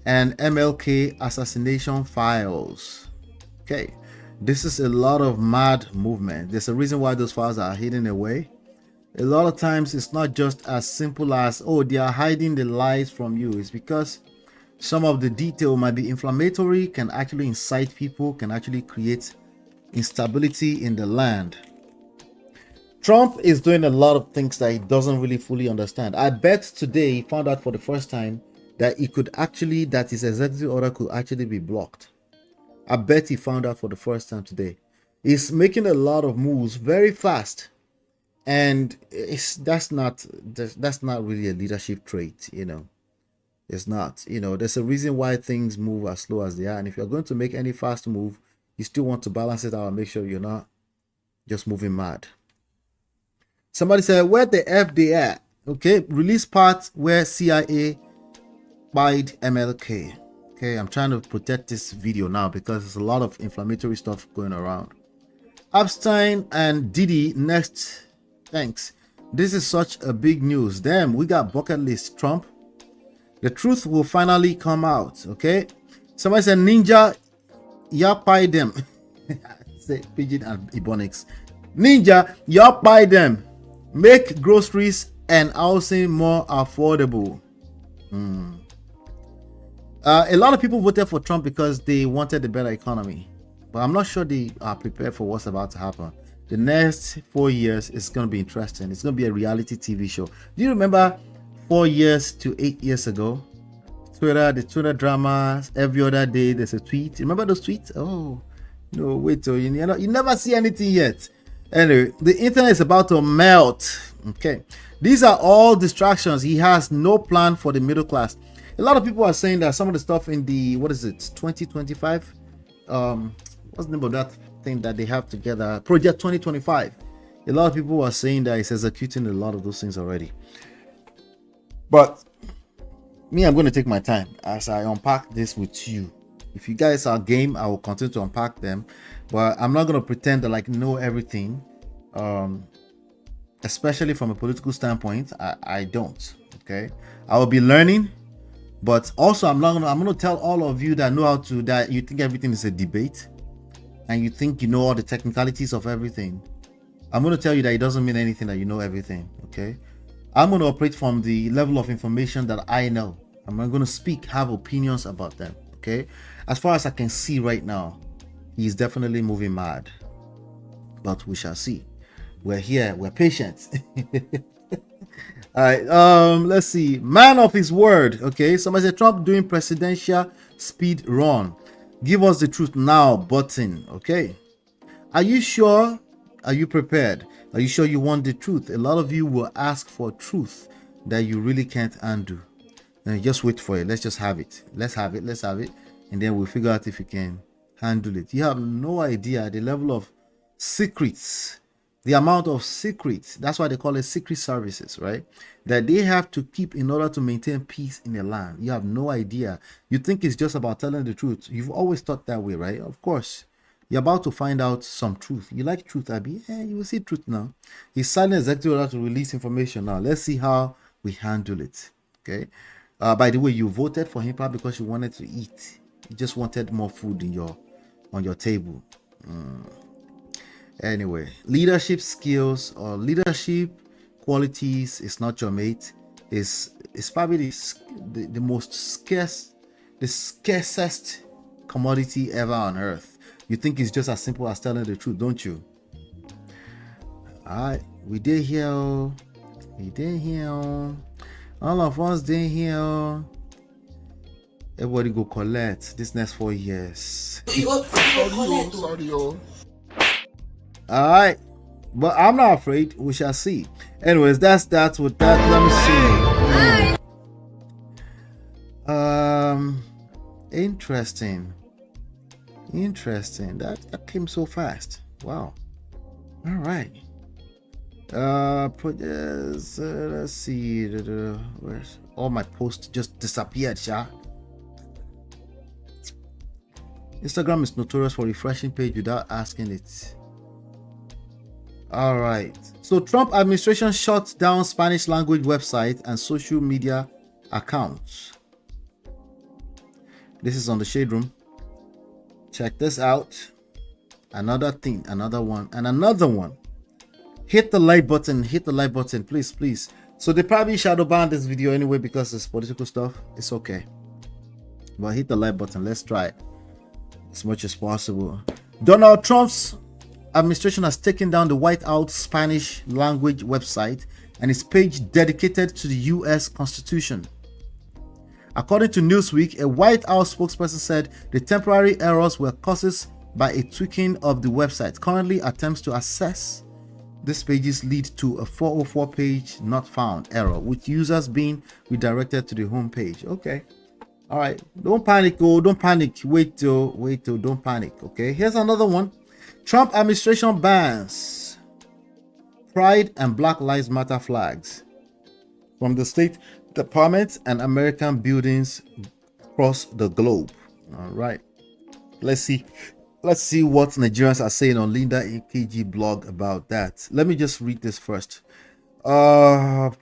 and MLK assassination files. Okay, this is a lot of mad movement. There's a reason why those files are hidden away. A lot of times it's not just as simple as, oh, they are hiding the lies from you. It's because some of the detail might be inflammatory, can actually incite people, can actually create instability in the land. Trump is doing a lot of things that he doesn't really fully understand. I bet today he found out for the first time that that his executive order could actually be blocked. I bet he found out for the first time today. He's making a lot of moves very fast, and that's not really a leadership trait, It's not. There's a reason why things move as slow as they are, and if you're going to make any fast move, you still want to balance it out and make sure you're not just moving mad. Somebody said, where the F they at? Okay, release part where CIA spied MLK. Okay, I'm trying to protect this video now because there's a lot of inflammatory stuff going around. Epstein and Diddy next. Thanks. This is such a big news. Damn, we got bucket list Trump. The truth will finally come out. Okay. Somebody said, Ninja, yapai them. Say Pidgin and Ebonics. Ninja, yapai them. Make groceries and housing more affordable. A lot of people voted for Trump because they wanted a better economy, but I'm not sure they are prepared for what's about to happen. The next 4 years is going to be interesting. It's going to be a reality TV show. Do you remember 4 years to 8 years ago? The Twitter dramas, every other day there's a tweet. Remember those tweets? Oh, No, wait till you know you never see anything yet. Anyway, the internet is about to melt. Okay, these are all distractions. He has no plan for the middle class. A lot of people are saying that some of the stuff in the 2025, what's the name of that thing that they have together, Project 2025. A lot of people are saying that it's executing a lot of those things already. But me, I'm going to take my time as I unpack this with you. If you guys are game, I will continue to unpack them, but I'm not going to pretend to like know everything, especially from a political standpoint. I don't. Okay, I will be learning, but also I'm going to tell all of you that know how to, that you think everything is a debate and you think you know all the technicalities of everything. I'm going to tell you that it doesn't mean anything that you know everything. Okay, I'm going to operate from the level of information that I know. I'm not going to speak, have opinions about them. Okay, as far as I can see right now, he's definitely moving mad, but we shall see. We're here, we're patient. All right, let's see. Man of his word. Okay, somebody said Trump doing presidential speed run. Give us the truth now button. Okay, are you sure? Are you prepared? Are you sure you want the truth? A lot of you will ask for truth that you really can't undo. Just wait for it. Let's just have it. Let's have it, and then we'll figure out if you can handle it. You have no idea the level of secrets, the amount of secrets. That's why they call it secret services, right? That they have to keep in order to maintain peace in the land. You have no idea. You think it's just about telling the truth. You've always thought that way, right? Of course. You're about to find out some truth. You like truth, Abby? Yeah, you will see truth now. He's signing executive order to release information now. Let's see how we handle it. Okay. By the way, you voted for him probably because you wanted to eat. You just wanted more food in on your table. Anyway, leadership skills or leadership qualities is not your mate. It's probably the most scarce, the scarcest commodity ever on earth. You think it's just as simple as telling the truth, don't you? All right, we did here. All of us did here. Everybody go collect this next 4 years. Sorry. All right, but I'm not afraid. We shall see. Anyways, that's with that. Let me see. Interesting. That came so fast. Wow. All right. Let's see. Where's all my posts just disappeared, yeah. Instagram is notorious for refreshing page without asking it. All right. So Trump administration shuts down Spanish language website and social media accounts. This is on the Shade Room. Check this out. Another thing, another one. Hit the like button, please. So they probably shadow ban this video anyway because it's political stuff. It's okay. But hit the like button. Let's try it as much as possible. Donald Trump's administration has taken down the White House Spanish language website and its page dedicated to the U.S. Constitution. According to Newsweek, a White House spokesperson said the temporary errors were caused by a tweaking of the website. Currently, attempts to access these pages lead to a 404 page not found error, with users being redirected to the home page. Okay. All right. Don't panic. Don't panic. Wait till. Don't panic. Okay. Here's another one. Trump administration bans Pride and Black Lives Matter flags from the State Department and American buildings across the globe. All right. Let's see what Nigerians are saying on Linda AKG blog about that. Let me just read this first. Let's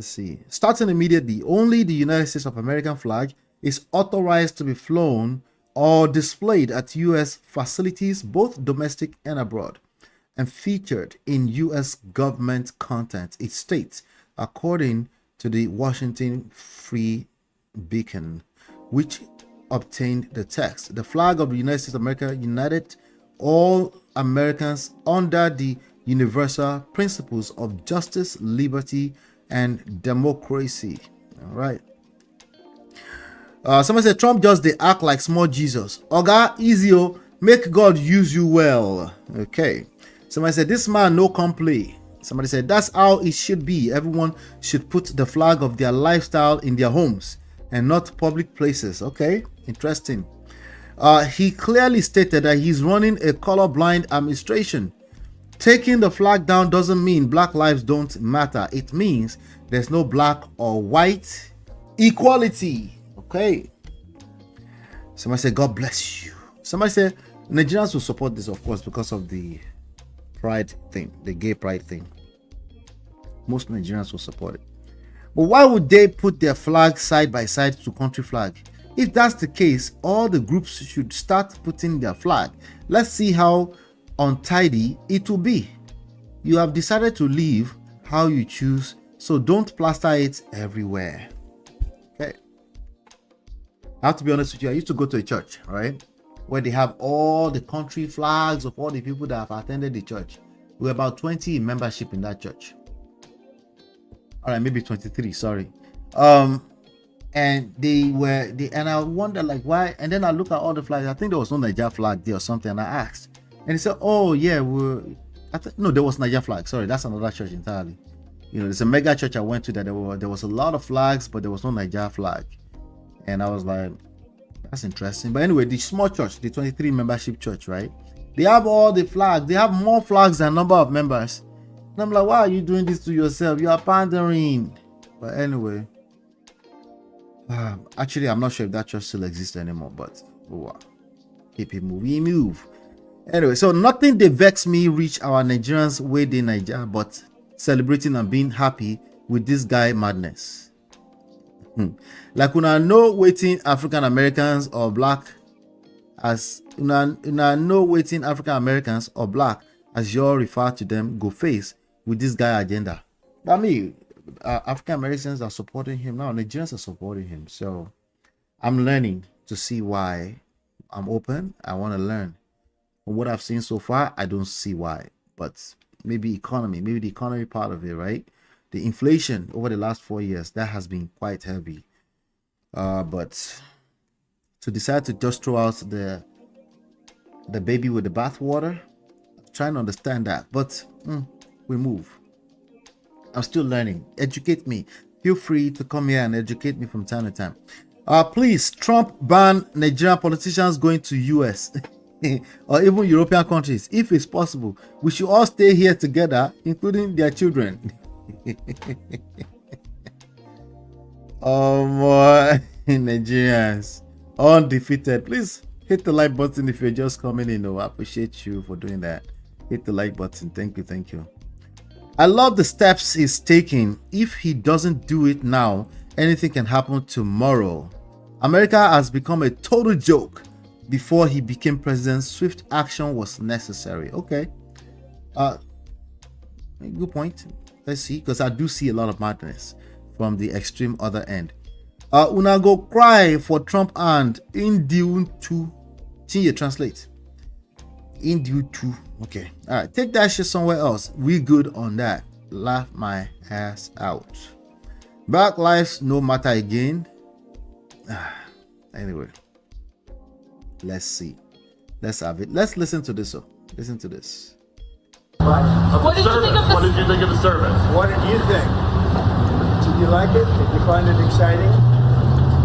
see. Starting immediately, only the United States of American flag is authorized to be flown or displayed at U.S. facilities, both domestic and abroad, and featured in U.S. government content, it states, according to the Washington Free Beacon, which obtained the text. The flag of the United States of America united all Americans under the universal principles of justice, liberty, and democracy. All right. Someone said Trump just they act like small Jesus. Oga, easy. Make God use you well. Okay. Somebody said, this man no complain. Somebody said, that's how it should be. Everyone should put the flag of their lifestyle in their homes and not public places. Okay, interesting. He clearly stated that he's running a colorblind administration. Taking the flag down doesn't mean black lives don't matter. It means there's no black or white equality. Okay. Somebody said, God bless you. Somebody said, Nigerians will support this, of course, because of the pride thing, the gay pride thing. Most Nigerians will support it. But why would they put their flag side by side to country flag? If that's the case, all the groups should start putting their flag. Let's see how untidy it will be. You have decided to live how you choose, so don't plaster it everywhere. Okay. I have to be honest with you. I used to go to a church, right, where they have all the country flags of all the people that have attended the church. We were about 20 in membership in that church. All right, maybe 23, sorry. And and I wonder like why, and then I look at all the flags. I think there was no Niger flag there or something, and I asked, and he said, oh yeah, no, there was Niger flag. Sorry, that's another church entirely. You know, there's a mega church I went to that there was a lot of flags, but there was no Niger flag. And I was like, that's interesting. But anyway, the small church, the 23 membership church, right? They have all the flags. They have more flags than number of members. And I'm like, why are you doing this to yourself? You are pandering. But anyway, actually, I'm not sure if that church still exists anymore. But keep it moving, move. Anyway, so nothing they vex me reach our Nigerians way they Niger, but celebrating and being happy with this guy madness. Like when I know waiting African Americans or black as know waiting African Americans or black as you all refer to them go face with this guy agenda. I mean, African Americans are supporting him now. Nigerians are supporting him. So I'm learning to see why. I'm open. I want to learn. From what I've seen so far, I don't see why. But maybe the economy part of it, right? The inflation over the last 4 years, that has been quite heavy. But to decide to just throw out the baby with the bathwater, I'm trying to understand that. But we move. I'm still learning. Educate me. Feel free to come here and educate me from time to time. Please, Trump ban Nigerian politicians going to US or even European countries. If it's possible, we should all stay here together, including their children. Oh my Nigerians, undefeated. Please hit the like button if you're just coming in. I appreciate you for doing that. Hit the like button. Thank you. I love the steps he's taking. If he doesn't do it now, anything can happen tomorrow. America has become a total joke. Before he became president, swift action was necessary. Okay. Good point. Let's see, because I do see a lot of madness from the extreme other end. Una go cry for Trump and in due to translate. In due to. Okay. All right. Take that shit somewhere else. We good on that. Laugh my ass out. Black lives no matter again. Anyway. Let's see. Let's have it. Let's listen to this. Listen to this. What did you think of the service? What did you think? Did you like it? Did you find it exciting?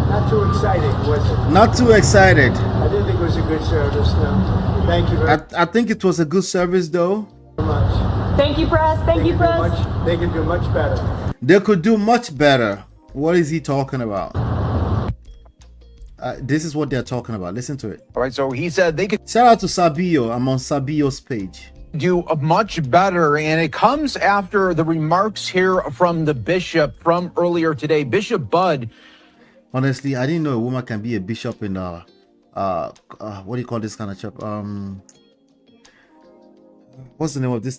Not too exciting, was it? Not too excited. I didn't think it was a good service, no. Thank you very I think it was a good service, though. much. Thank you, press. Thank you, press. They could do much better. They could do much better. What is he talking about? This is what they're talking about. Listen to it. All right, so he said they could Shout out to Sabio. I'm on Sabio's page. do a much better, and it comes after the remarks here from the bishop from earlier today. Bishop Budd. Honestly, I didn't know a woman can be a bishop in what do you call this kind of church? What's the name of this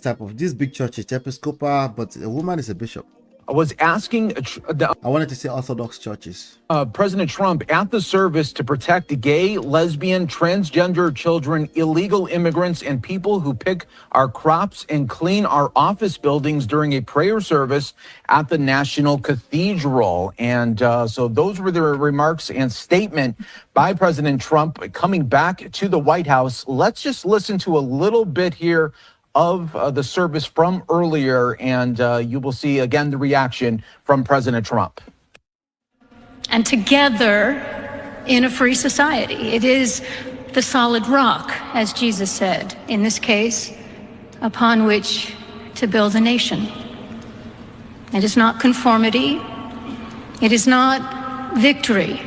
big church? It's Episcopal, but a woman is a bishop. was asking I wanted to say Orthodox churches. President Trump at the service to protect gay, lesbian, transgender children, illegal immigrants, and people who pick our crops and clean our office buildings during a prayer service at the National Cathedral. And so those were the remarks and statement by President Trump coming back to the White House. Let's just listen to a little bit here of the service from earlier, and you will see again the reaction from President Trump. And together in a free society, it is the solid rock, as Jesus said, in this case, upon which to build a nation. It is not conformity. It is not victory.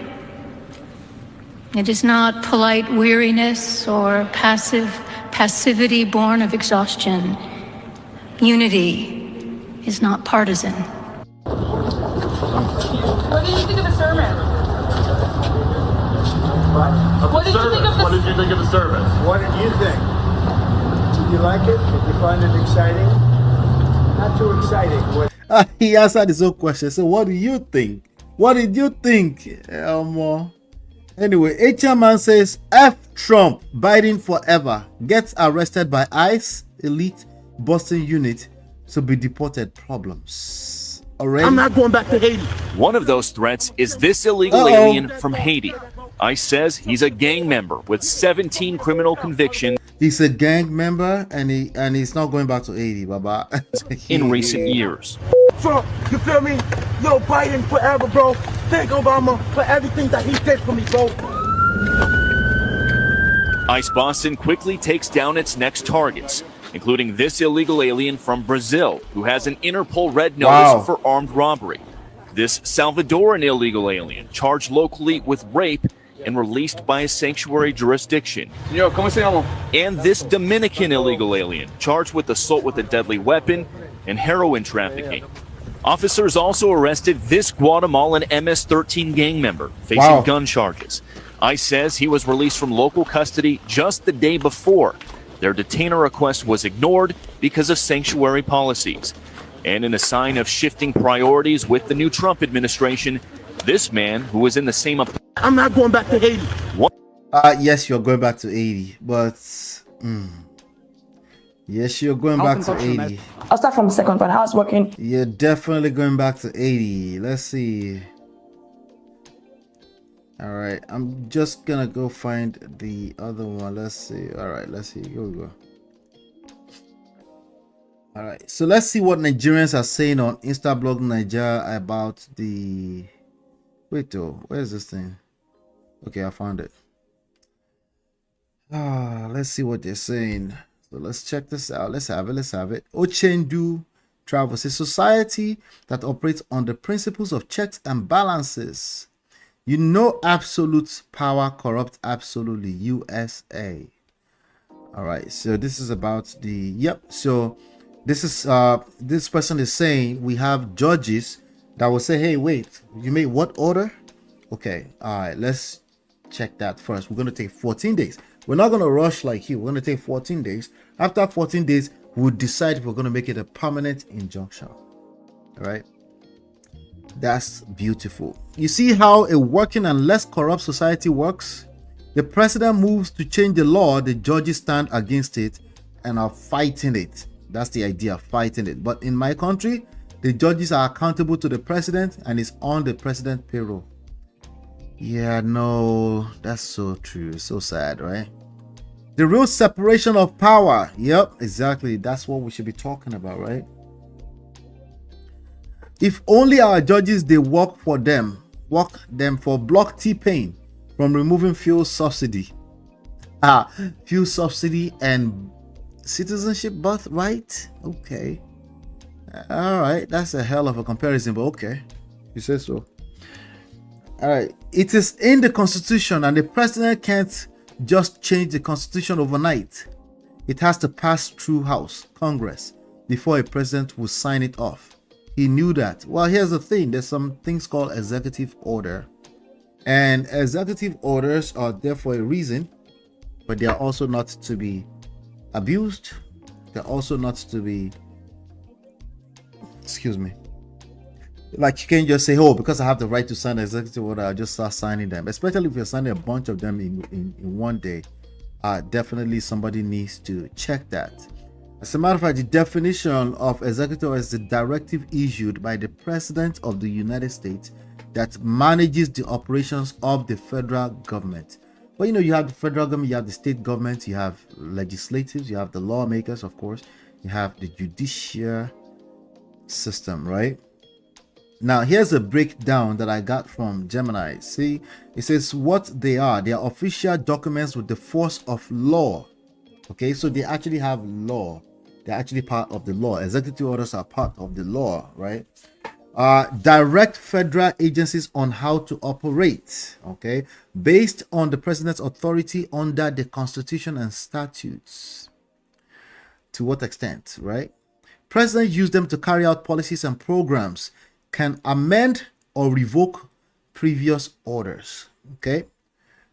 It is not polite weariness or passivity born of exhaustion. Unity is not partisan. What did you think of the sermon? What did you think of the service? What did you think? Did you like it? Did you find it exciting? Not too exciting. He answered his own question. So what do you think? What did you think, Elmo? Anyway, HR man says, F Trump, Biden forever, gets arrested by ICE elite Boston unit to be deported. Problems. Already? I'm not going back to Haiti. One of those threats is this illegal alien from Haiti. ICE says he's a gang member with 17 criminal convictions. He's a gang member and he's not going back to Haiti, Baba. In recent years. Trump, you feel me? Yo, Biden forever, bro. Thank Obama for everything that he did for me, bro. ICE Boston quickly takes down its next targets, including this illegal alien from Brazil who has an Interpol red notice for armed robbery. This Salvadoran illegal alien charged locally with rape and released by a sanctuary jurisdiction. Yo, ¿cómo se llama? And this Dominican illegal alien charged with assault with a deadly weapon and heroin trafficking. Officers also arrested this Guatemalan MS-13 gang member facing gun charges. ICE says he was released from local custody just the day before. Their detainer request was ignored because of sanctuary policies. And in a sign of shifting priorities with the new Trump administration, this man, who was in the same... I'm not going back to Haiti. Yes, you're going back to 80, but... Yes, you're going back to 80. I'll start from the second part. How it's working. You're definitely going back to 80. Let's see. All right, I'm just gonna go find the other one. Let's see. All right, let's see. Here we go. All right, so let's see what Nigerians are saying on Instablog Niger about the... Wait, though, where's this thing? Okay, I found it. Let's see what they're saying. So let's check this out. Let's have it. Ochendu Travels, a society that operates on the principles of checks and balances. You know, absolute power corrupts absolutely. USA. All right. So this is about the So this is this person is saying we have judges that will say, hey, wait, you made what order? Okay. All right. Let's check that first. We're going to take 14 days. We're not going to rush like you. We're going to take 14 days. After 14 days, we'll decide if we're going to make it a permanent injunction. All right. That's beautiful. You see how a working and less corrupt society works? The president moves to change the law. The judges stand against it and are fighting it. That's the idea, fighting it. But in my country, the judges are accountable to the president and is on the president's payroll. Yeah, no, that's so true. So sad, right? The real separation of power. Yep, exactly. That's what we should be talking about, right? If only our judges, they work them for block T-Pain from removing fuel subsidy. Fuel subsidy and citizenship birthright. Okay. All right. That's a hell of a comparison, but okay. You say so. All right. It is in the Constitution, and the president can't just change the Constitution overnight. It has to pass through Congress, before a president will sign it off. He knew that. Well, here's the thing. There's some things called executive order. And executive orders are there for a reason, but they are also not to be abused. They're also not to be, Like, you can't just say, oh, because I have the right to sign the executive order, I'll just start signing them, especially if you're signing a bunch of them in one day. Definitely somebody needs to check that. As a matter of fact, the definition of executive order is the directive issued by the President of the United States that manages the operations of the federal government. Well, you know, you have the federal government, you have the state government, you have legislatives, you have the lawmakers, of course, you have the judicial system, right? Now, here's a breakdown that I got from Gemini. See, it says what they are official documents with the force of law. Okay, so they actually have law. They're actually part of the law. Executive orders are part of the law, right? Direct federal agencies on how to operate, okay, based on the president's authority under the Constitution and statutes. To what extent, right? Presidents use them to carry out policies and programs, can amend or revoke previous orders. Okay,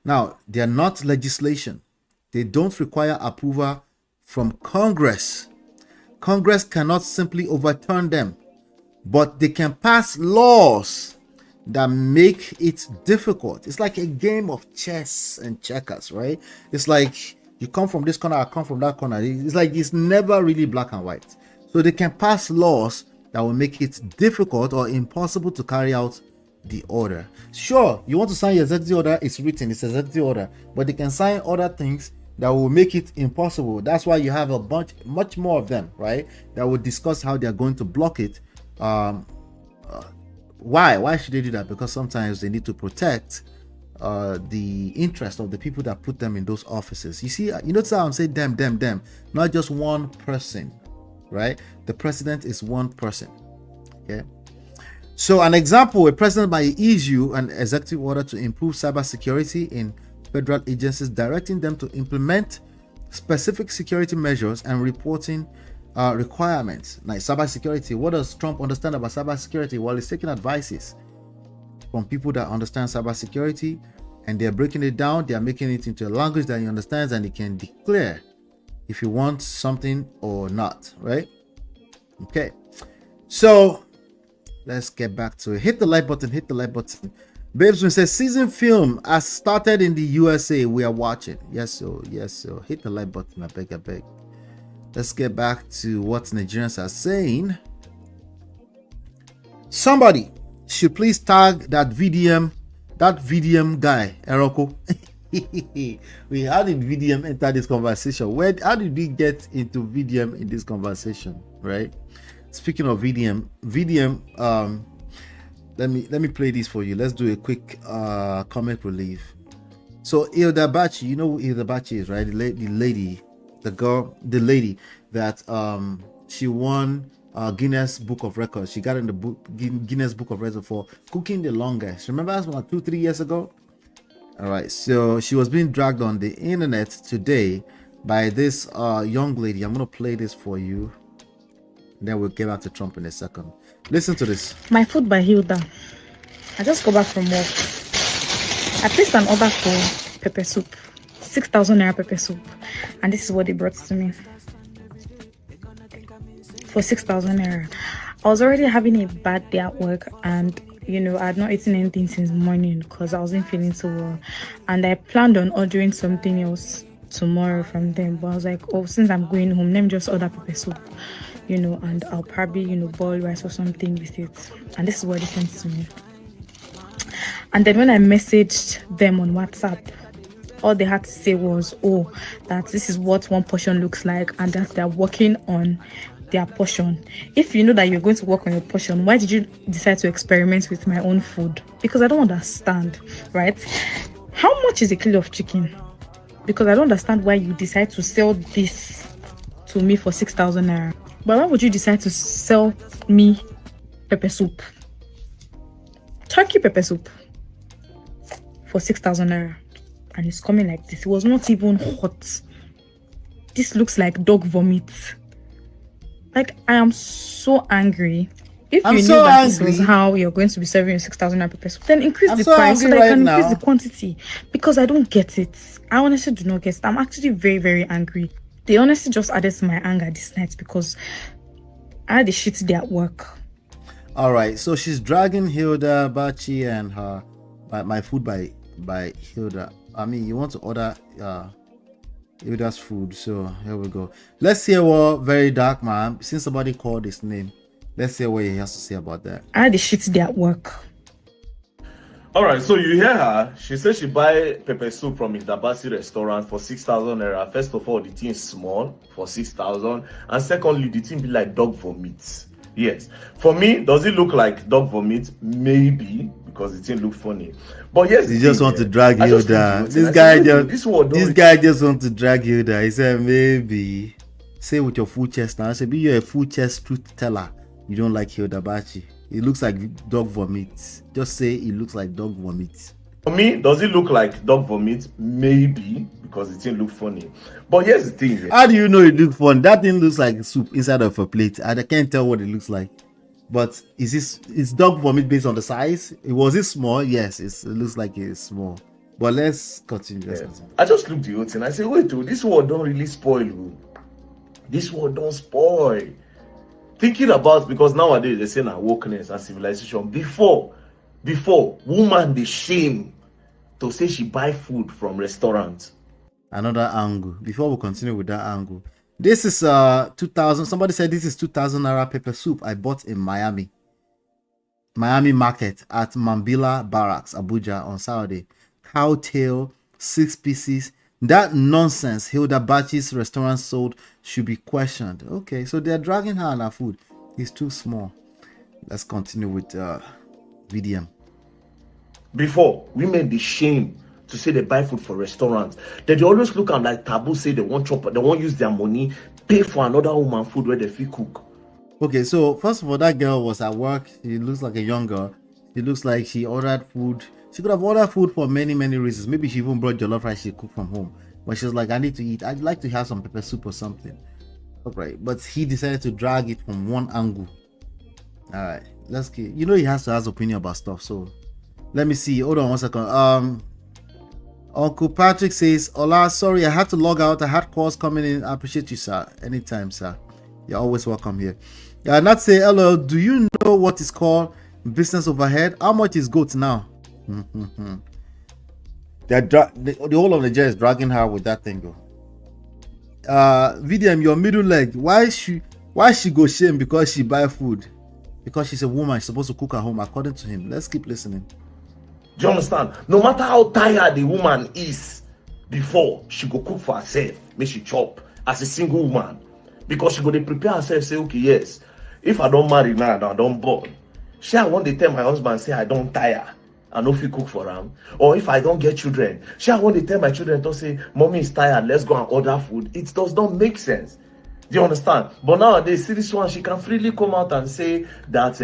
now they are not legislation. They don't require approval from Congress. Congress cannot simply overturn them, but they can pass laws that make it difficult. It's like a game of chess and checkers, right? It's like you come from this corner, I come from that corner. It's like it's never really black and white. So they can pass laws that will make it difficult or impossible to carry out the order. Sure, you want to sign your executive order, it's written, it's executive order, but they can sign other things that will make it impossible. That's why you have a much more of them, right? That will discuss how they are going to block it. Why should they do that? Because sometimes they need to protect the interest of the people that put them in those offices. You see, you notice how I'm saying them, not just one person, right? The president is one person. Okay, so an example: a president might issue an executive order to improve cybersecurity in federal agencies, directing them to implement specific security measures and reporting requirements. Now, cybersecurity, what does Trump understand about cybersecurity? Well, he's taking advices from people that understand cybersecurity, and they're breaking it down. They're making it into a language that he understands, and he can declare if he wants something or not, right? Okay, so let's get back to it. Hit the like button, Babes says season film has started in the USA. We are watching. Yes, so hit the like button. I beg. Let's get back to what Nigerians are saying. Somebody should please tag that VDM guy, Eroko. How did VDM enter this conversation? How did we get into VDM in this conversation, right? Speaking of VDM, let me play this for you. Let's do a quick comic relief. So Hilda Baci, you know who Hilda Baci is, right? The lady that she won Guinness Book of Records. She got in the Guinness Book of Records for cooking the longest. Remember that was like 2-3 years ago? All right, so she was being dragged on the internet today by this young lady. I'm gonna play this for you, and then we'll get back to Trump in a second. Listen to this. My food by Hilda. I just got back from work. I placed an order for pepper soup, 6,000 naira pepper soup, and this is what they brought to me for 6,000 naira. I was already having a bad day at work, and you know, I had not eaten anything since morning because I wasn't feeling so well, and I planned on ordering something else tomorrow from them, but I was like, oh, since I'm going home, let me just order pepper soup, you know, and I'll probably, you know, boil rice or something with it. And this is what they sent to me. And then when I messaged them on WhatsApp, all they had to say was, oh, that this is what one portion looks like, and that they're working on their portion. If you know that you're going to work on your portion, why did you decide to experiment with my own food? Because I don't understand, right? How much is a kilo of chicken? Because I don't understand why you decide to sell this to me for 6,000 naira. But why would you decide to sell me pepper soup, turkey pepper soup, for 6,000 naira? And it's coming like this. It was not even hot. This looks like dog vomit. Like, I am so angry. If you knew that this was how you're going to be serving your 6,000 naira pepper soup, then increase the price so that I can increase the quantity. Because I don't get it. I honestly do not get it. I'm actually very, very angry. They honestly just added to my anger this night because I had a shit day at work. All right, so she's dragging Hilda Bachi and her my food by Hilda. I mean, you want to order Hilda's food, so here we go. Let's hear what Very Dark Man, since somebody called his name, let's hear what he has to say about that. I had the shit day at work. All right, so you hear her. She said she buy pepper soup from Idabasi restaurant for 6,000 naira. First of all, the thing is small for 6,000, and secondly, the thing be like dog vomit. Yes, for me, does it look like dog vomit? Maybe, because the thing look funny. But yes, he just want to drag you down. This guy just want to drag you down. He said maybe. Say with your full chest now. I said, be you a full chest truth teller. You don't like Hilda Bachi. It looks like dog vomit. Just say it looks like dog vomit. For me, does it look like dog vomit? Maybe, because the thing look funny. But here's the thing. How do you know it looks funny? That thing looks like soup inside of a plate. I can't tell what it looks like. But is dog vomit based on the size? Was it small? Yes, it looks like it's small. But let's continue. I just looked the whole thing. I said, wait, this word don't really spoil. This word don't spoil. Thinking about, because nowadays they say now wokeness and civilization. Before woman the shame to say she buy food from restaurants. Another angle. Before we continue with that angle, this is 2000. Somebody said this is 2,000 naira pepper soup I bought in Miami market at Mambila Barracks, Abuja on Saturday. Cow tail, 6 pieces. That nonsense Hilda Bachi's restaurant sold should be questioned. Okay, so they're dragging her on her food. It's too small. Let's continue with VDM. Before, women the shame to say they buy food for restaurants. They always look at like taboo, say they won't chop, they won't use their money, pay for another woman food where they feel cook. Okay, so first of all, that girl was at work. She looks like a young girl. She looks like she ordered food. She could have ordered food for many reasons. Maybe she even brought jollof rice she cooked from home. But she was like, I need to eat. I'd like to have some pepper soup or something. Alright, but he decided to drag it from one angle. Alright, let's get, you know, he has to have opinion about stuff. So let me see. Hold on one second. Uncle Patrick says, Ola, sorry, I had to log out. I had calls coming in. I appreciate you, sir. Anytime, sir. You're always welcome here. Yeah, not say hello. Do you know what is called business overhead? How much is goat now? The whole of Nigeria is dragging her with that thing. VDM, your middle leg. Why she go shame because she buy food? Because she's a woman. She's supposed to cook at home, according to him. Let's keep listening. Do you understand? No matter how tired the woman is, before she go cook for herself, make she chop as a single woman, because she go to prepare herself. Say, okay, yes, if I don't marry now, I don't born. She I want to tell my husband, say I don't tire. I know if you cook for them, or if I don't get children, she I want to tell my children to say, mommy is tired, let's go and order food. It does not make sense. Do you understand? But nowadays, see this one, she can freely come out and say that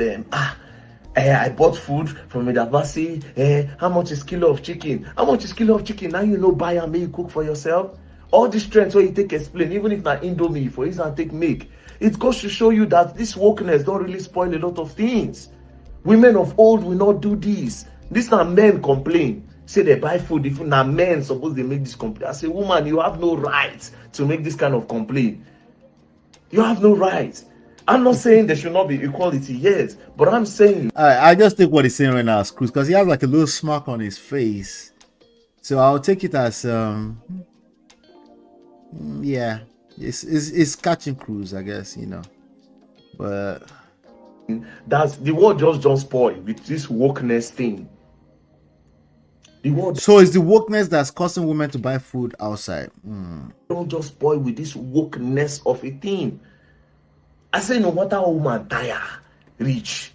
I bought food from Idabasi. How much is kilo of chicken? How much is kilo of chicken? Now you know buy and make you cook for yourself. All these trends where you take explain, even if not Indomie for instance take make. It goes to show you that this wokeness don't really spoil a lot of things. Women of old will not do this. This na men complain. Say they buy food. If na men suppose they make this complaint. I say, woman, you have no right to make this kind of complaint. You have no right. I'm not saying there should not be equality, yes, but I'm saying. I just take what he's saying right now as cruise, because he has like a little smirk on his face. So I'll take it as yeah, it's catching cruise, I guess, you know. But that's the world just spoil with this wokeness thing. The world. So it's the wokeness that's causing women to buy food outside. Don't just spoil with this wokeness of a thing. I say no matter how woman tire, rich.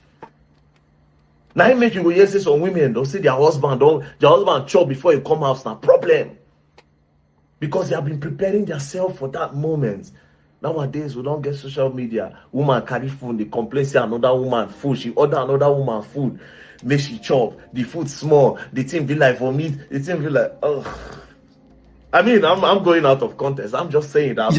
Now make you go hear say some women don't say their husband chop before you come out, na problem. Because they have been preparing themselves for that moment. Nowadays we don't get social media. Woman carry food, they complain say another woman food. She order another woman food, make she chop. The food small, the thing be like vomit, the thing be like I mean, I'm going out of context. I'm just saying that.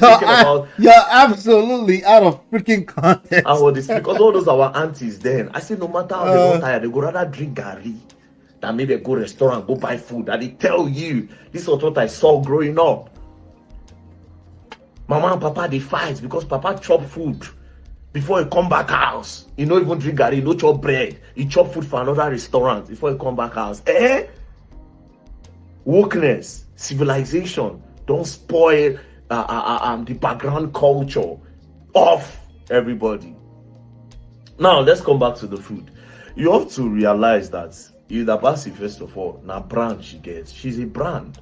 You're absolutely out of freaking context. Because all those are our aunties then. I say no matter how they don't tire, they go rather drink garri than maybe go restaurant, go buy food. And they tell you, this is what I saw growing up. Mama and Papa, they fight because Papa chop food. before he come back house. He no even drink garri, no chop bread. He chop food for another restaurant before he come back house. Wokeness, civilization don't spoil the background culture of everybody. Now let's come back to the food. You have to realize that Hilda Baci, first of all, now brand she gets. She's a brand.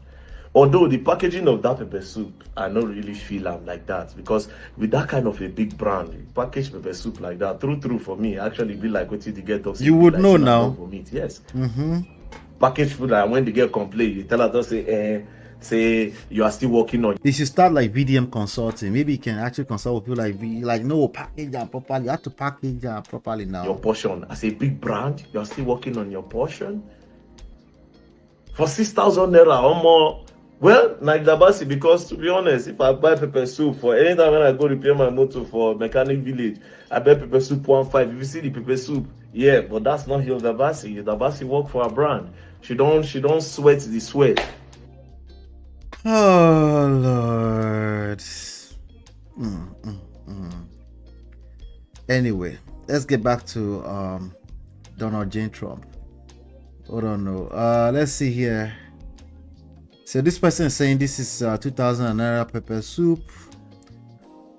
Although the packaging of that pepper soup, I don't really feel like that, because with that kind of a big brand, package pepper soup like that, true for me, actually be like what you get us. You would like know now. For meat, yes. Package food, and when they get complaint, you tell her to say you are still working on. You should start like VDM consulting. Maybe you can actually consult with people like no, package that properly. You have to package that properly now. Your portion as a big brand, you are still working on your portion for 6,000 naira or more. Well, like Dabasi, because to be honest, if I buy pepper soup for any time when I go repair my motor for mechanic village, I buy pepper soup 1.5. If you see the pepper soup, yeah, but that's not Hilda Baci. Hilda Baci work for a brand. She don't sweat the sweat. Oh Lord. Anyway, let's get back to Donald J. Trump. Hold on, no. Let's see here. So this person is saying this is 2,000 naira pepper soup.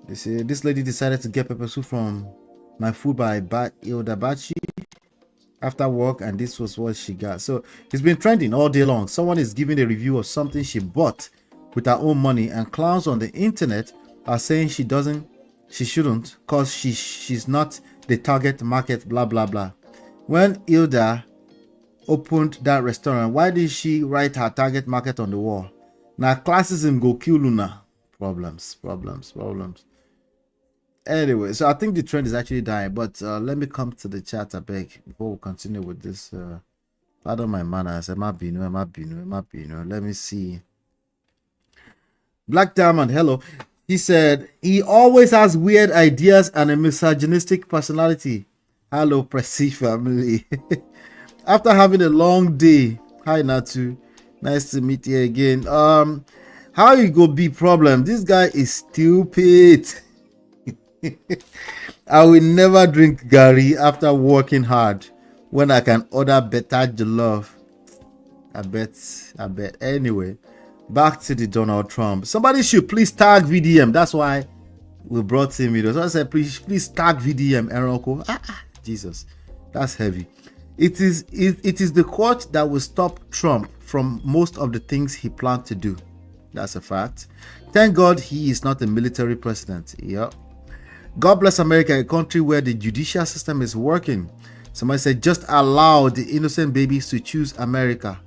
They say this lady decided to get pepper soup from my food by Hilda Baci after work, and this was what she got. So it's been trending all day long. Someone is giving a review of something she bought with her own money, and clowns on the internet are saying she shouldn't, because she's not the target market, blah blah blah. When Hilda opened that restaurant, why did she write her target market on the wall? Now classism go kill Luna. Problems. Anyway, so I think the trend is actually dying, but let me come to the chat, I beg, before we continue with this. Pardon my manners. Emma Bino. Let me see. Black Diamond, hello. He said he always has weird ideas and a misogynistic personality. Hello, Prestige family. After having a long day, hi Natu, nice to meet you again. How you go be problem? This guy is stupid. I will never drink garri after working hard when I can order better jollof. I bet. Anyway, back to the Donald Trump. Somebody should please tag VDM. That's why we brought him here. So I said, please tag VDM. Eroko. Jesus, that's heavy. It is the quote that will stop Trump from most of the things he planned to do. That's a fact. Thank God he is not a military president. Yep. God bless America, a country where the judicial system is working. Somebody said, just allow the innocent babies to choose America.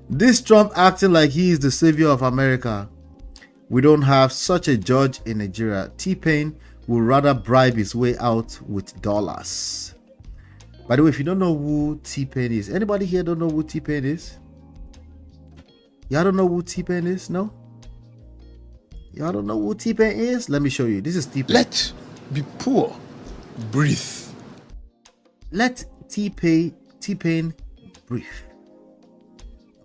This Trump acting like he is the savior of America. We don't have such a judge in Nigeria. T-Pain would rather bribe his way out with dollars. By the way, if you don't know who T-Pain is, anybody here don't know who T-Pain is? Y'all don't know who T-Pain is? No? Y'all don't know who T-Pain is? Let me show you. This is T-Pain. Let be poor. Breathe. Let T-Pain breathe.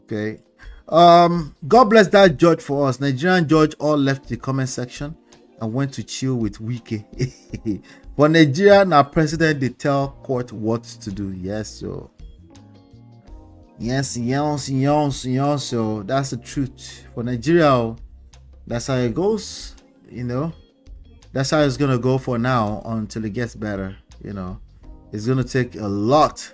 Okay. God bless that judge for us. Nigerian judge all left the comment section and went to chill with Wike. For Nigeria, now president, they tell court what to do. Yes, so. Yes. So that's the truth. For Nigeria, that's how it goes. You know, that's how it's gonna go for now until it gets better. You know, it's gonna take a lot.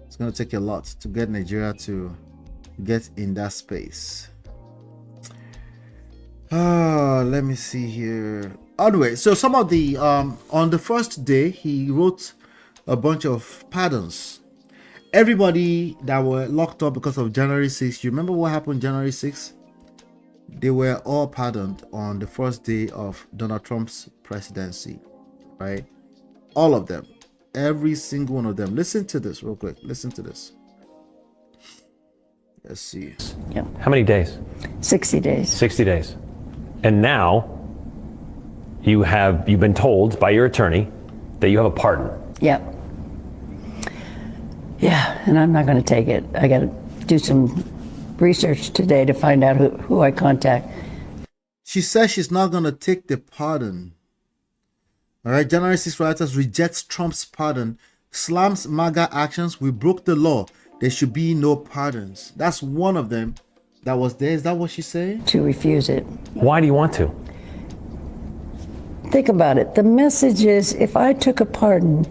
It's gonna take a lot to get Nigeria to get in that space. Let me see here. Anyway, so some of the on the first day he wrote a bunch of pardons. Everybody that were locked up because of January 6th. You remember what happened January 6th? They were all pardoned on the first day of Donald Trump's presidency, right? All of them, every single one of them. Listen to this real quick. Listen to this. Let's see. Yeah. How many days? 60 days. 60 days. And now you've been told by your attorney that you have a pardon. Yep. Yeah, and I'm not going to take it. I got to do some research today to find out who I contact. She says she's not going to take the pardon. All right, January 6 rioters rejects Trump's pardon, slams MAGA actions. We broke the law. There should be no pardons. That's one of them that was there. Is that what she's saying? To refuse it. Why do you want to? Think about it. The message is, if I took a pardon,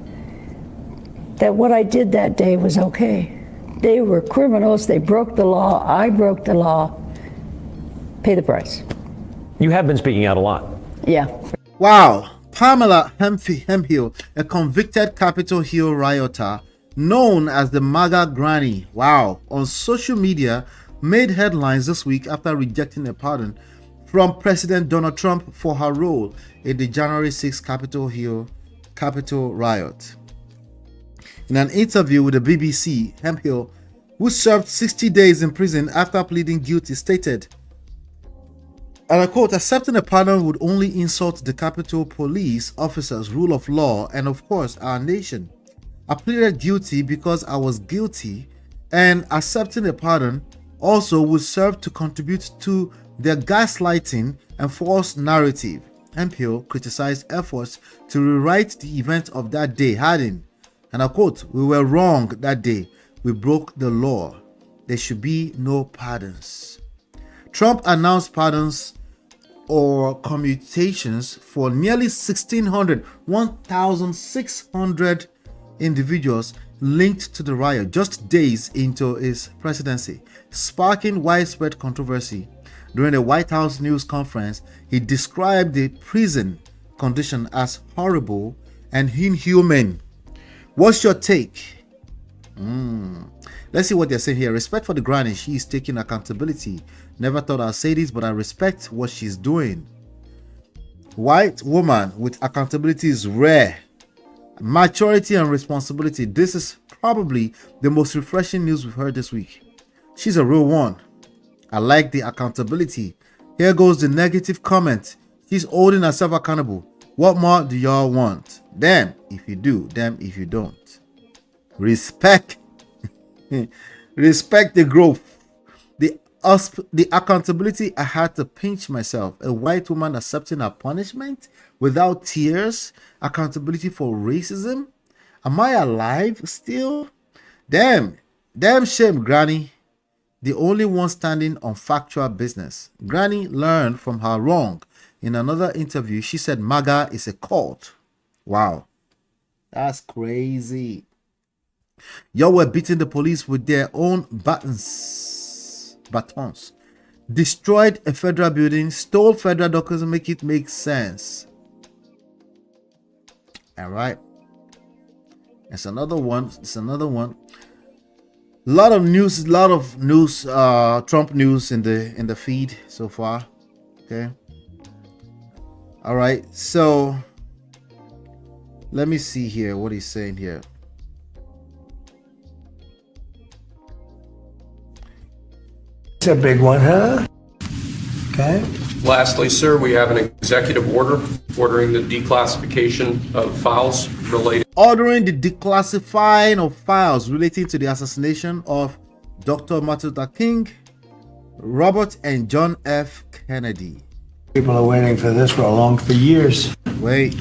that what I did that day was okay. They were criminals. They broke the law. I broke the law. Pay the price. You have been speaking out a lot. Yeah. Wow. Pamela Hemhill, a convicted Capitol Hill rioter known as the MAGA Granny, wow, on social media made headlines this week after rejecting a pardon from President Donald Trump for her role in the January 6 Capitol riot. In an interview with the BBC, Hemhill, who served 60 days in prison after pleading guilty, stated, and I quote, accepting a pardon would only insult the Capitol Police officers' rule of law and, of course, our nation. I pleaded guilty because I was guilty, and accepting a pardon also would serve to contribute to their gaslighting and false narrative. Hemhill criticized efforts to rewrite the event of that day, adding, and I quote, we were wrong that day. We broke the law. There should be no pardons. Trump announced pardons or commutations for nearly 1,600 individuals linked to the riot just days into his presidency, sparking widespread controversy. During the White House news conference, he described the prison condition as horrible and inhumane. What's your take? Let's see what they're saying here. Respect for the granny. She is taking accountability. Never thought I'd say this, but I respect what she's doing. White woman with accountability is rare. Maturity and responsibility. This is probably the most refreshing news we've heard this week. She's a real one. I like the accountability. Here goes the negative comment. She's holding herself accountable. What more do y'all want? Damn if you do, damn if you don't. Respect. Respect the growth. The accountability. I had to pinch myself. A white woman accepting her punishment without tears. Accountability for racism. Am I alive still? Damn shame, Granny. The only one standing on factual business. Granny learned from her wrong. In another interview, she said MAGA is a cult. Wow. That's crazy. Y'all were beating the police with their own batons. Destroyed a federal building, stole federal documents, make it make sense. All right. It's another one. A lot of news, Trump news in the feed so far. Okay. All right. So let me see here what he's saying here. It's a big one, huh? Okay. Lastly, sir, we have an executive order ordering the declassification of files related. Ordering the declassifying of files relating to the assassination of Dr. Martin Luther King, Robert and John F. Kennedy. People are waiting for this for years. Wait.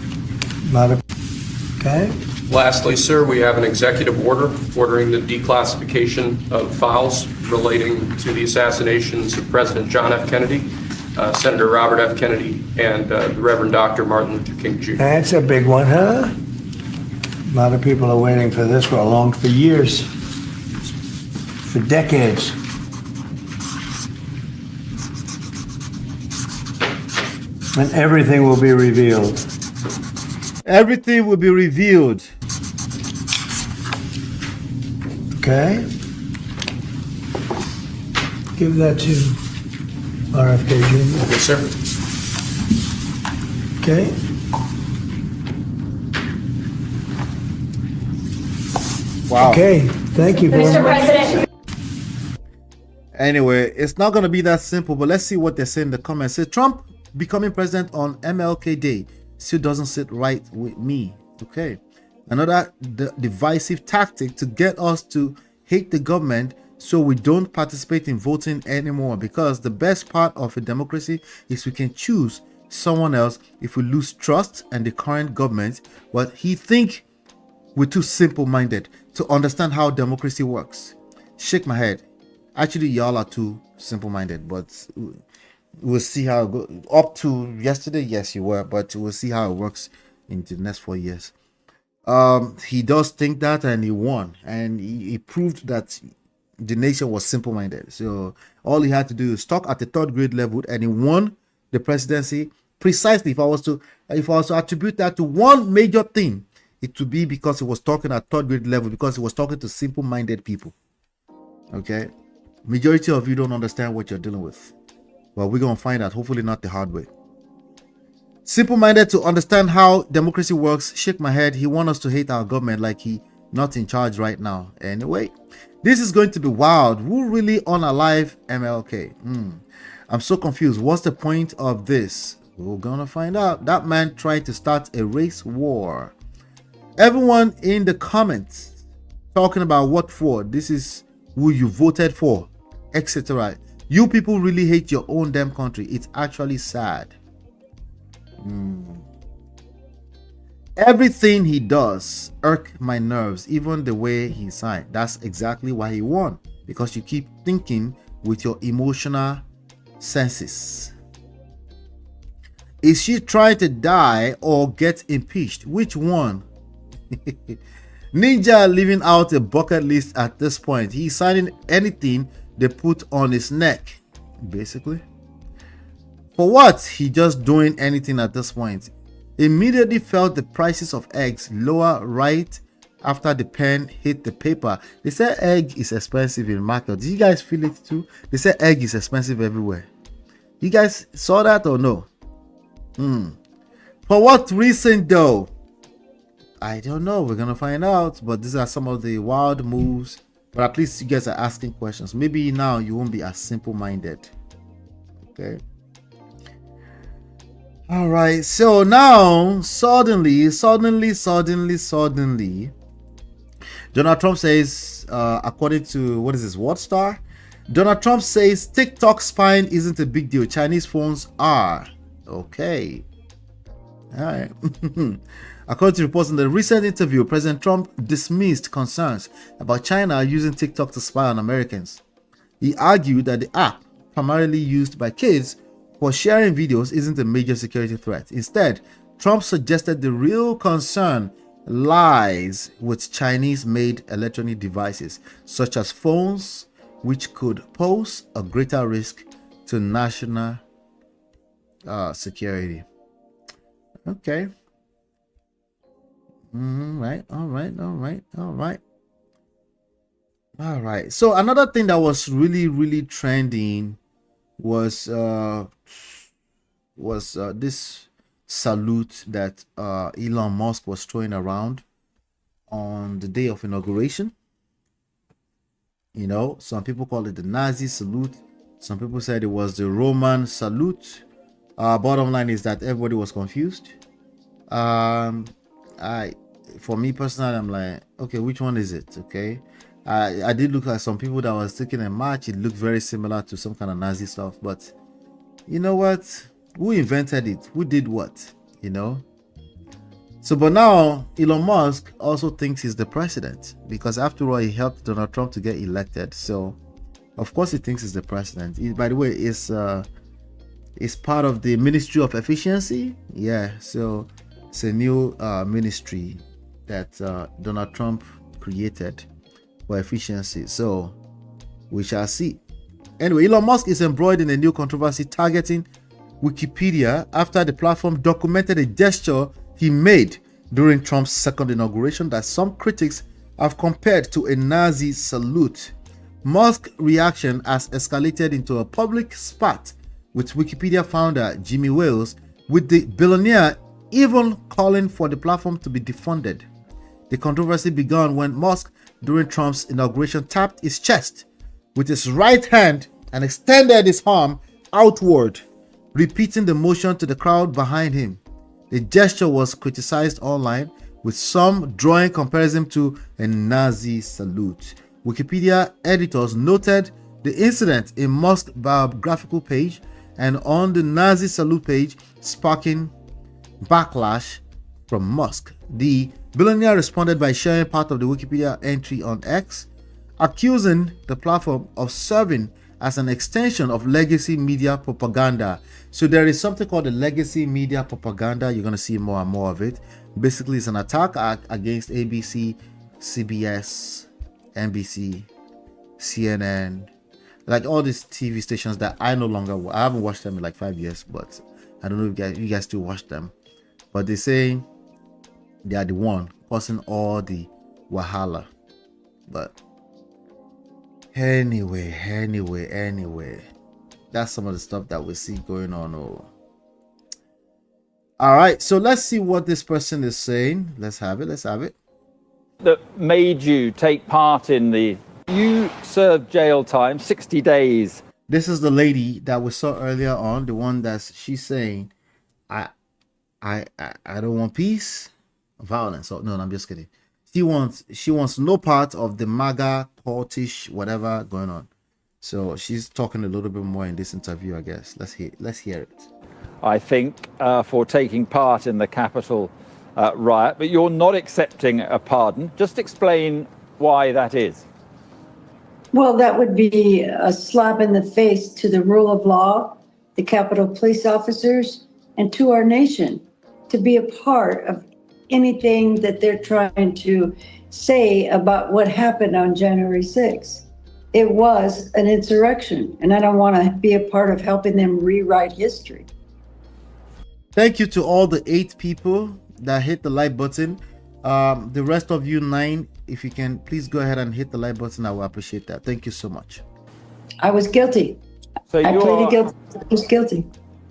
Okay. Lastly, sir, we have an executive order ordering the declassification of files relating to the assassinations of President John F. Kennedy, Senator Robert F. Kennedy, and the Reverend Dr. Martin Luther King Jr. That's a big one, huh? A lot of people are waiting for this for years, for decades. And everything will be revealed. Everything will be revealed. Okay. Give that to RFK Jr. Yes, sir. Okay. Wow. Okay. Thank you very Mr. much. President. Anyway, it's not going to be that simple, but let's see what they say in the comments. Say Trump becoming president on MLK Day still doesn't sit right with me. Okay. Another divisive tactic to get us to hate the government so we don't participate in voting anymore, because the best part of a democracy is we can choose someone else if we lose trust and the current government. But he think we're too simple-minded to understand how democracy works. Shake my head. Actually, y'all are too simple-minded, but we'll see how it goes. Up to yesterday, yes, you were, but we'll see how it works in the next 4 years. He does think that, and he won, and he proved that the nation was simple-minded. So all he had to do is talk at the third grade level, and he won the presidency. Precisely, if I was to attribute that to one major thing, it would be because he was talking at third grade level, because he was talking to simple-minded people. Okay, majority of you don't understand what you're dealing with. Well, we're gonna find out, hopefully not the hard way. Simple-minded to understand how democracy works. Shake my head. He wants us to hate our government like he not in charge right now. Anyway, this is going to be wild. Who really unalive MLK? I'm so confused. What's the point of this? We're gonna find out. That man tried to start a race war. Everyone in the comments talking about what for. This is who you voted for, etc. You people really hate your own damn country. It's actually sad. Everything he does irk my nerves, even the way he signed. That's exactly why he won, because you keep thinking with your emotional senses. Is she trying to die or get impeached? Which one? Ninja living out a bucket list at this point. He's signing anything they put on his neck, basically. For what? He just doing anything at this point. Immediately felt the prices of eggs lower right after the pen hit the paper. They said egg is expensive in market. Did you guys feel it too? They said egg is expensive everywhere. You guys saw that or no? For what reason though? I don't know. We're gonna find out. But these are some of the wild moves. But at least you guys are asking questions. Maybe now you won't be as simple-minded. Okay. All right. So now, suddenly, Donald Trump says, according to what is this, WordStar? Donald Trump says TikTok spying isn't a big deal. Chinese phones are. Okay. All right. According to reports in the recent interview, President Trump dismissed concerns about China using TikTok to spy on Americans. He argued that the app, primarily used by kids for sharing videos, isn't a major security threat. Instead, Trump suggested the real concern lies with Chinese-made electronic devices, such as phones, which could pose a greater risk to national security. Okay. All right. So another thing that was really trending was this salute that Elon Musk was throwing around on the day of inauguration. You know, some people call it the Nazi salute. Some people said it was the Roman salute. Bottom line is that everybody was confused. For me personally, I'm like, okay, which one is it? Okay. I did look at some people that was taking a march. It looked very similar to some kind of Nazi stuff, but you know what? Who invented it? Who did what? You know? So, but now Elon Musk also thinks he's the president, because after all, he helped Donald Trump to get elected. So, of course, he thinks he's the president. He, by the way, is part of the Ministry of Efficiency. Yeah, so it's a new ministry that Donald Trump created for efficiency. So we shall see. Anyway, Elon Musk is embroiled in a new controversy targeting Wikipedia after the platform documented a gesture he made during Trump's second inauguration that some critics have compared to a Nazi salute. Musk's reaction has escalated into a public spat with Wikipedia founder Jimmy Wales, with the billionaire even calling for the platform to be defunded. The controversy began when Musk, during Trump's inauguration, tapped his chest with his right hand and extended his arm outward, repeating the motion to the crowd behind him. The gesture was criticized online, with some drawing comparison to a Nazi salute. Wikipedia editors noted the incident in Musk's biographical page and on the Nazi salute page, sparking backlash from Musk. The billionaire responded by sharing part of the Wikipedia entry on X, accusing the platform of serving as an extension of legacy media propaganda. So there is something called the legacy media propaganda. You're going to see more and more of it. Basically, it's an attack against ABC, CBS, NBC, CNN, like all these TV stations that I haven't watched them in like 5 years, but I don't know if you guys still watch them. But they say they are the one causing all the wahala. But anyway, that's some of the stuff that we see going on. All right, so let's see what this person is saying. Let's have it. That made you take part in you served jail time, 60 days. This is the lady that we saw earlier on, the one she's saying, I don't want peace, violence. Oh, no, I'm just kidding. She wants no part of the MAGA cultish whatever going on. So she's talking a little bit more in this interview, I guess. Let's hear it. I think, for taking part in the Capitol riot, but you're not accepting a pardon. Just explain why that is. Well, that would be a slap in the face to the rule of law, the Capitol police officers, and to our nation to be a part of anything that they're trying to say about what happened on January 6th. It was an insurrection, and I don't want to be a part of helping them rewrite history. Thank you to all the 8 people that hit the like button. The rest of you 9, if you can please go ahead and hit the like button, I will appreciate that. Thank you so much. I was guilty. So I pleaded guilty. I was guilty.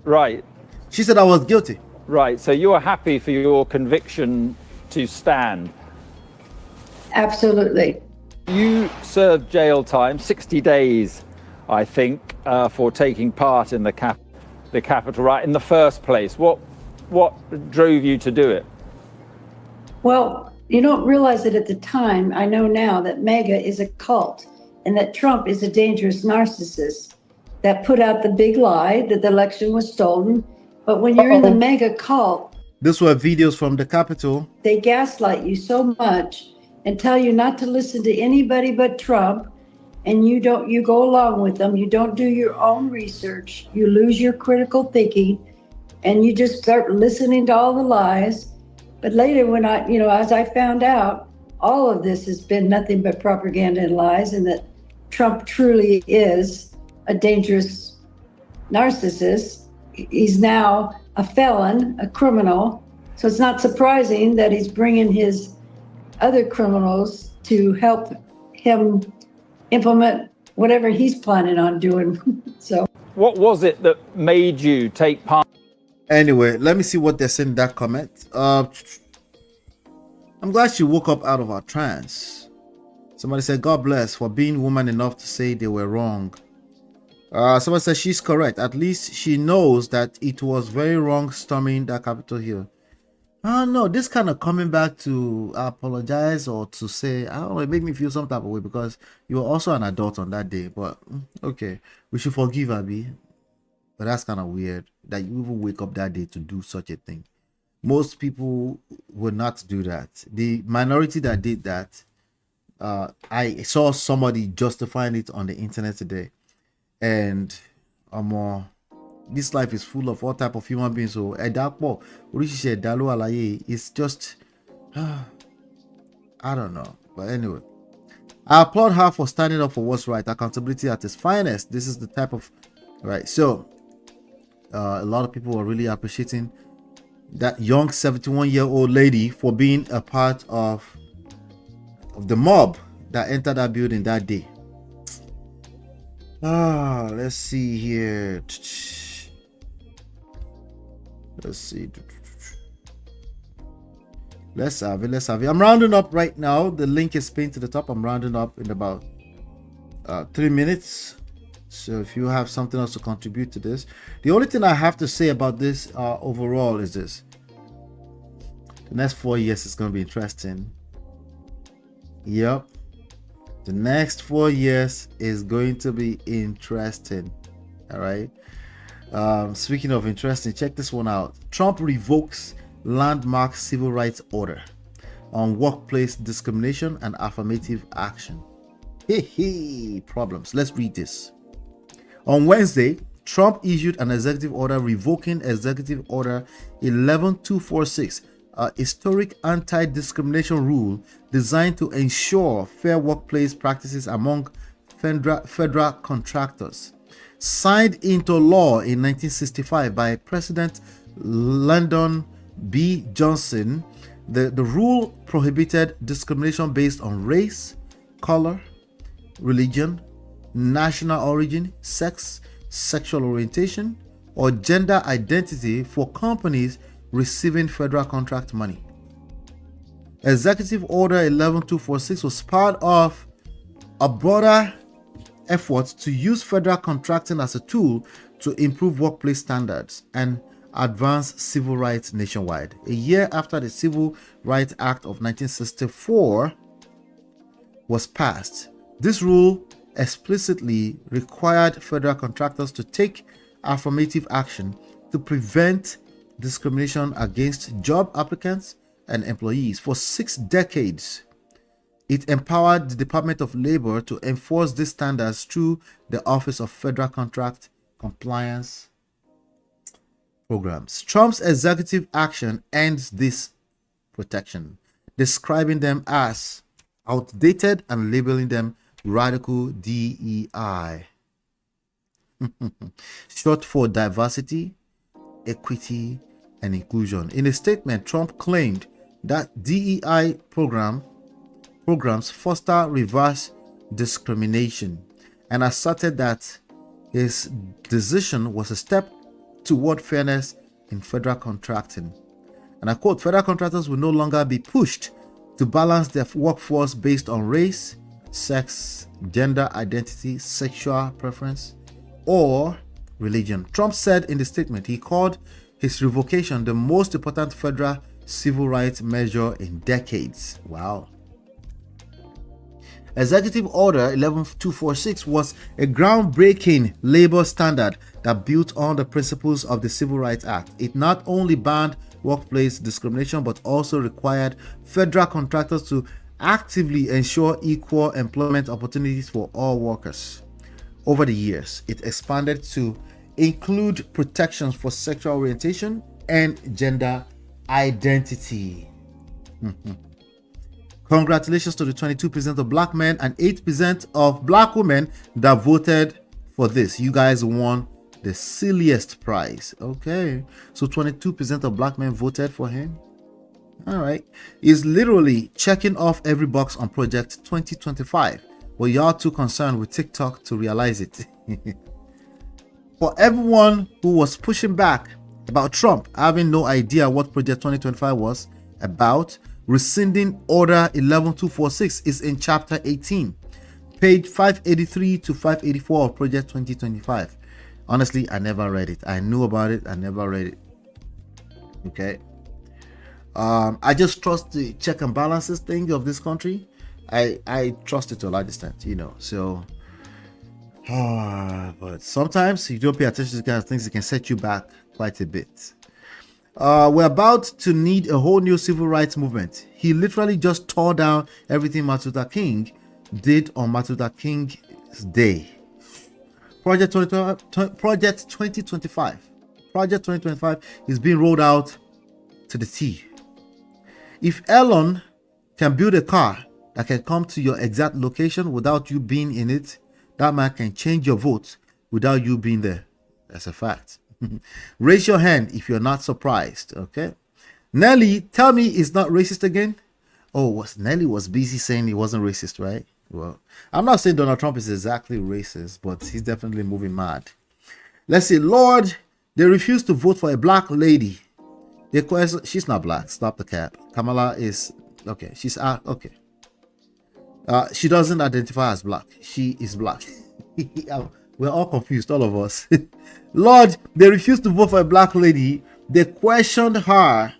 Right. She said I was guilty. Right. So you are happy for your conviction to stand? Absolutely. You served jail time, 60 days, I think, for taking part in the Capitol riot in the first place. What drove you to do it? Well, you don't realize it at the time. I know now that MAGA is a cult and that Trump is a dangerous narcissist that put out the big lie that the election was stolen. But when you're in the MAGA cult, these were videos from the Capitol. They gaslight you so much and tell you not to listen to anybody but Trump. And you go along with them. You don't do your own research. You lose your critical thinking and you just start listening to all the lies. But later when as I found out, all of this has been nothing but propaganda and lies, and that Trump truly is a dangerous narcissist. He's now a felon, a criminal. So it's not surprising that he's bringing his other criminals to help him implement whatever he's planning on doing. So what was it that made you take part? Anyway, let me see what they said in that comment. I'm glad she woke up out of her trance. Somebody said, God bless for being woman enough to say they were wrong. Someone said she's correct. At least she knows that it was very wrong storming that Capitol Hill. No, this kind of coming back to apologize or to say, I don't know, it made me feel some type of way because you were also an adult on that day. But okay, we should forgive Abby. But that's kind of weird that you even wake up that day to do such a thing. Most people would not do that. The minority that did that, I saw somebody justifying it on the internet today. And this life is full of all type of human beings. So it's just I don't know. But anyway, I applaud her for standing up for what's right. Accountability at its finest. This is the type of right. So a lot of people are really appreciating that young 71-year-old lady for being a part of the mob that entered that building that day. Let's see here. Let's see. Let's have it. I'm rounding up right now. The link is pinned to the top. I'm rounding up in about 3 minutes. So if you have something else to contribute to this, the only thing I have to say about this overall is this: the next 4 years is going to be interesting. Yep. The next 4 years is going to be interesting. All right. Speaking of interesting, check this one out. Trump revokes landmark civil rights order on workplace discrimination and affirmative action. Problems. Let's read this. On Wednesday, Trump issued an executive order revoking Executive Order 11246, a historic anti-discrimination rule designed to ensure fair workplace practices among federal contractors. Signed into law in 1965 by President Lyndon B. Johnson, the rule prohibited discrimination based on race, color, religion, national origin, sex, sexual orientation, or gender identity for companies receiving federal contract money. Executive Order 11246 was part of a broader effort to use federal contracting as a tool to improve workplace standards and advance civil rights nationwide. A year after the Civil Rights Act of 1964 was passed, this rule explicitly required federal contractors to take affirmative action to prevent discrimination against job applicants and employees. For 6 decades, it empowered the Department of Labor to enforce these standards through the Office of Federal Contract Compliance Programs. Trump's executive action ends this protection, describing them as outdated and labeling them radical DEI, short for diversity, equity, and inclusion. In a statement, Trump claimed that DEI programs foster reverse discrimination and asserted that his decision was a step toward fairness in federal contracting. And I quote, federal contractors will no longer be pushed to balance their workforce based on race, sex, gender identity, sexual preference, or religion. Trump said in the statement he called his revocation the most important federal civil rights measure in decades. Wow. Executive Order 11246 was a groundbreaking labor standard that built on the principles of the Civil Rights Act. It not only banned workplace discrimination but also required federal contractors to actively ensure equal employment opportunities for all workers. Over the years, it expanded to include protections for sexual orientation and gender identity. Congratulations to the 22% of black men and 8% of black women that voted for this. You guys won the silliest prize. Okay, so 22% of black men voted for him. All right, he's literally checking off every box on Project 2025. Well, y'all too concerned with TikTok to realize it. For everyone who was pushing back about Trump having no idea what Project 2025 was about, rescinding Order 11246 is in Chapter 18, page 583 to 584 of Project 2025. Honestly, I never read it. I knew about it. I never read it. Okay. I just trust the check and balances thing of this country. I trust it to a large extent, you know. So, but sometimes you don't pay attention to kind of things that can set you back quite a bit. We're about to need a whole new civil rights movement. He literally just tore down everything Martin Luther King did on Martin Luther King's day. Project 2025 is being rolled out to the T. If Elon can build a car that can come to your exact location without you being in it, that man can change your vote without you being there. That's a fact. Raise your hand if you're not surprised. Okay. Nelly, tell me it's not racist again. Oh, Nelly was busy saying he wasn't racist, right? Well, I'm not saying Donald Trump is exactly racist, but he's definitely moving mad. Let's see. Lord, they refuse to vote for a black lady. She's not black. Stop the cap. Kamala is okay. She's okay. She doesn't identify as black. She is black. We're all confused, all of us. Lord, they refused to vote for a black lady. They questioned her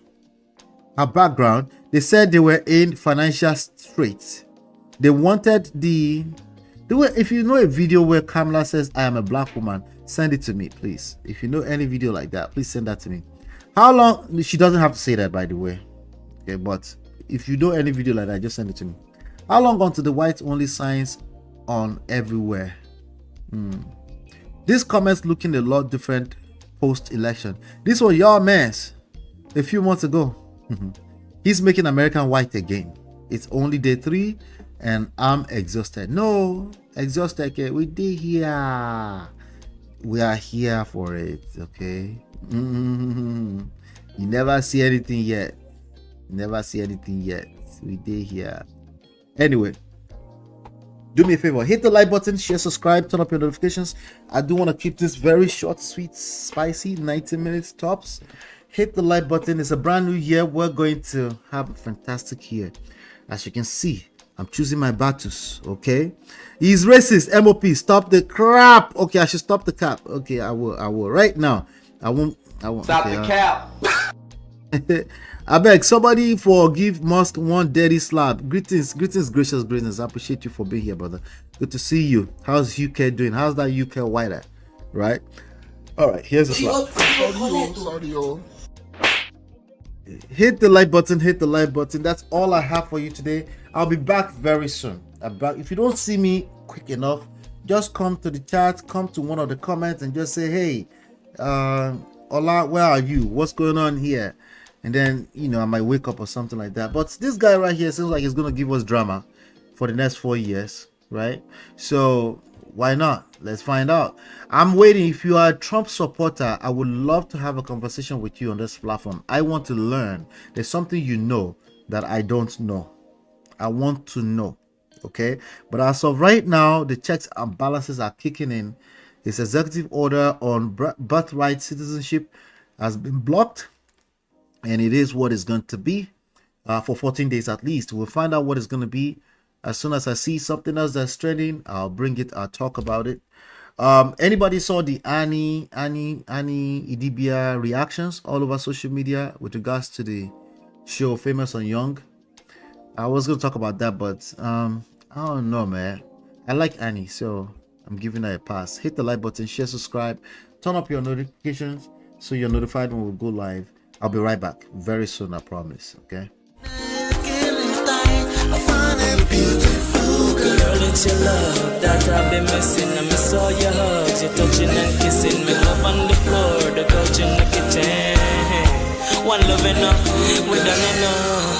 background. They said they were in financial straits. They wanted if you know a video where Kamala says, I am a black woman, send it to me, please. If you know any video like that, please send that to me. How long? She doesn't have to say that, by the way. Okay, but if you know any video like that, just send it to me. How long until the whites only signs on everywhere? This comment's looking a lot different post-election. This was your mess a few months ago. He's making American white again. It's only day 3 and I'm exhausted. No, exhausted. Okay, we did here. We are here for it. Okay. You never see anything yet. Never see anything yet. We did here. Anyway, do me a favor, hit the like button, share, subscribe, turn up your notifications. I do want to keep this very short, sweet, spicy, 90 minutes tops. Hit the like button. It's a brand new year. We're going to have a fantastic year. As you can see, I'm choosing my battles. Okay, he's racist. MOP, stop the crap. Okay, I should stop the cap. Okay, I will right now. I won't Stop okay, the cap. I beg somebody forgive Musk one dirty slap. Greetings, gracious greetings. I appreciate you for being here, brother. Good to see you. How's UK doing? How's that UK whiter? Right? All right, here's the slap. Hit the like button, hit the like button. That's all I have for you today. I'll be back very soon. If you don't see me quick enough, just come to the chat, come to one of the comments and just say, hey, Ola, where are you? What's going on here? And then, you know, I might wake up or something like that. But this guy right here seems like he's going to give us drama for the next 4 years, right? So why not? Let's find out. I'm waiting. If you are a Trump supporter, I would love to have a conversation with you on this platform. I want to learn. There's something you know that I don't know. I want to know. Okay. But as of right now, the checks and balances are kicking in. His executive order on birthright citizenship has been blocked. And it is what it's going to be for 14 days at least. We'll find out what it's going to be. As soon as I see something else that's trending, I'll bring it. I'll talk about it. Anybody saw the Annie Idibia reactions all over social media with regards to the show Famous and Young? I was going to talk about that, but I don't know, man. I like Annie, so I'm giving her a pass. Hit the like button, share, subscribe, turn up your notifications so you're notified when we go live. I'll be right back very soon, I promise. Okay. Girl, it's your love that I've been missing. I miss all your hugs, your touching and kissing. Me love on the floor, the couch in the kitchen. One love enough, we done enough.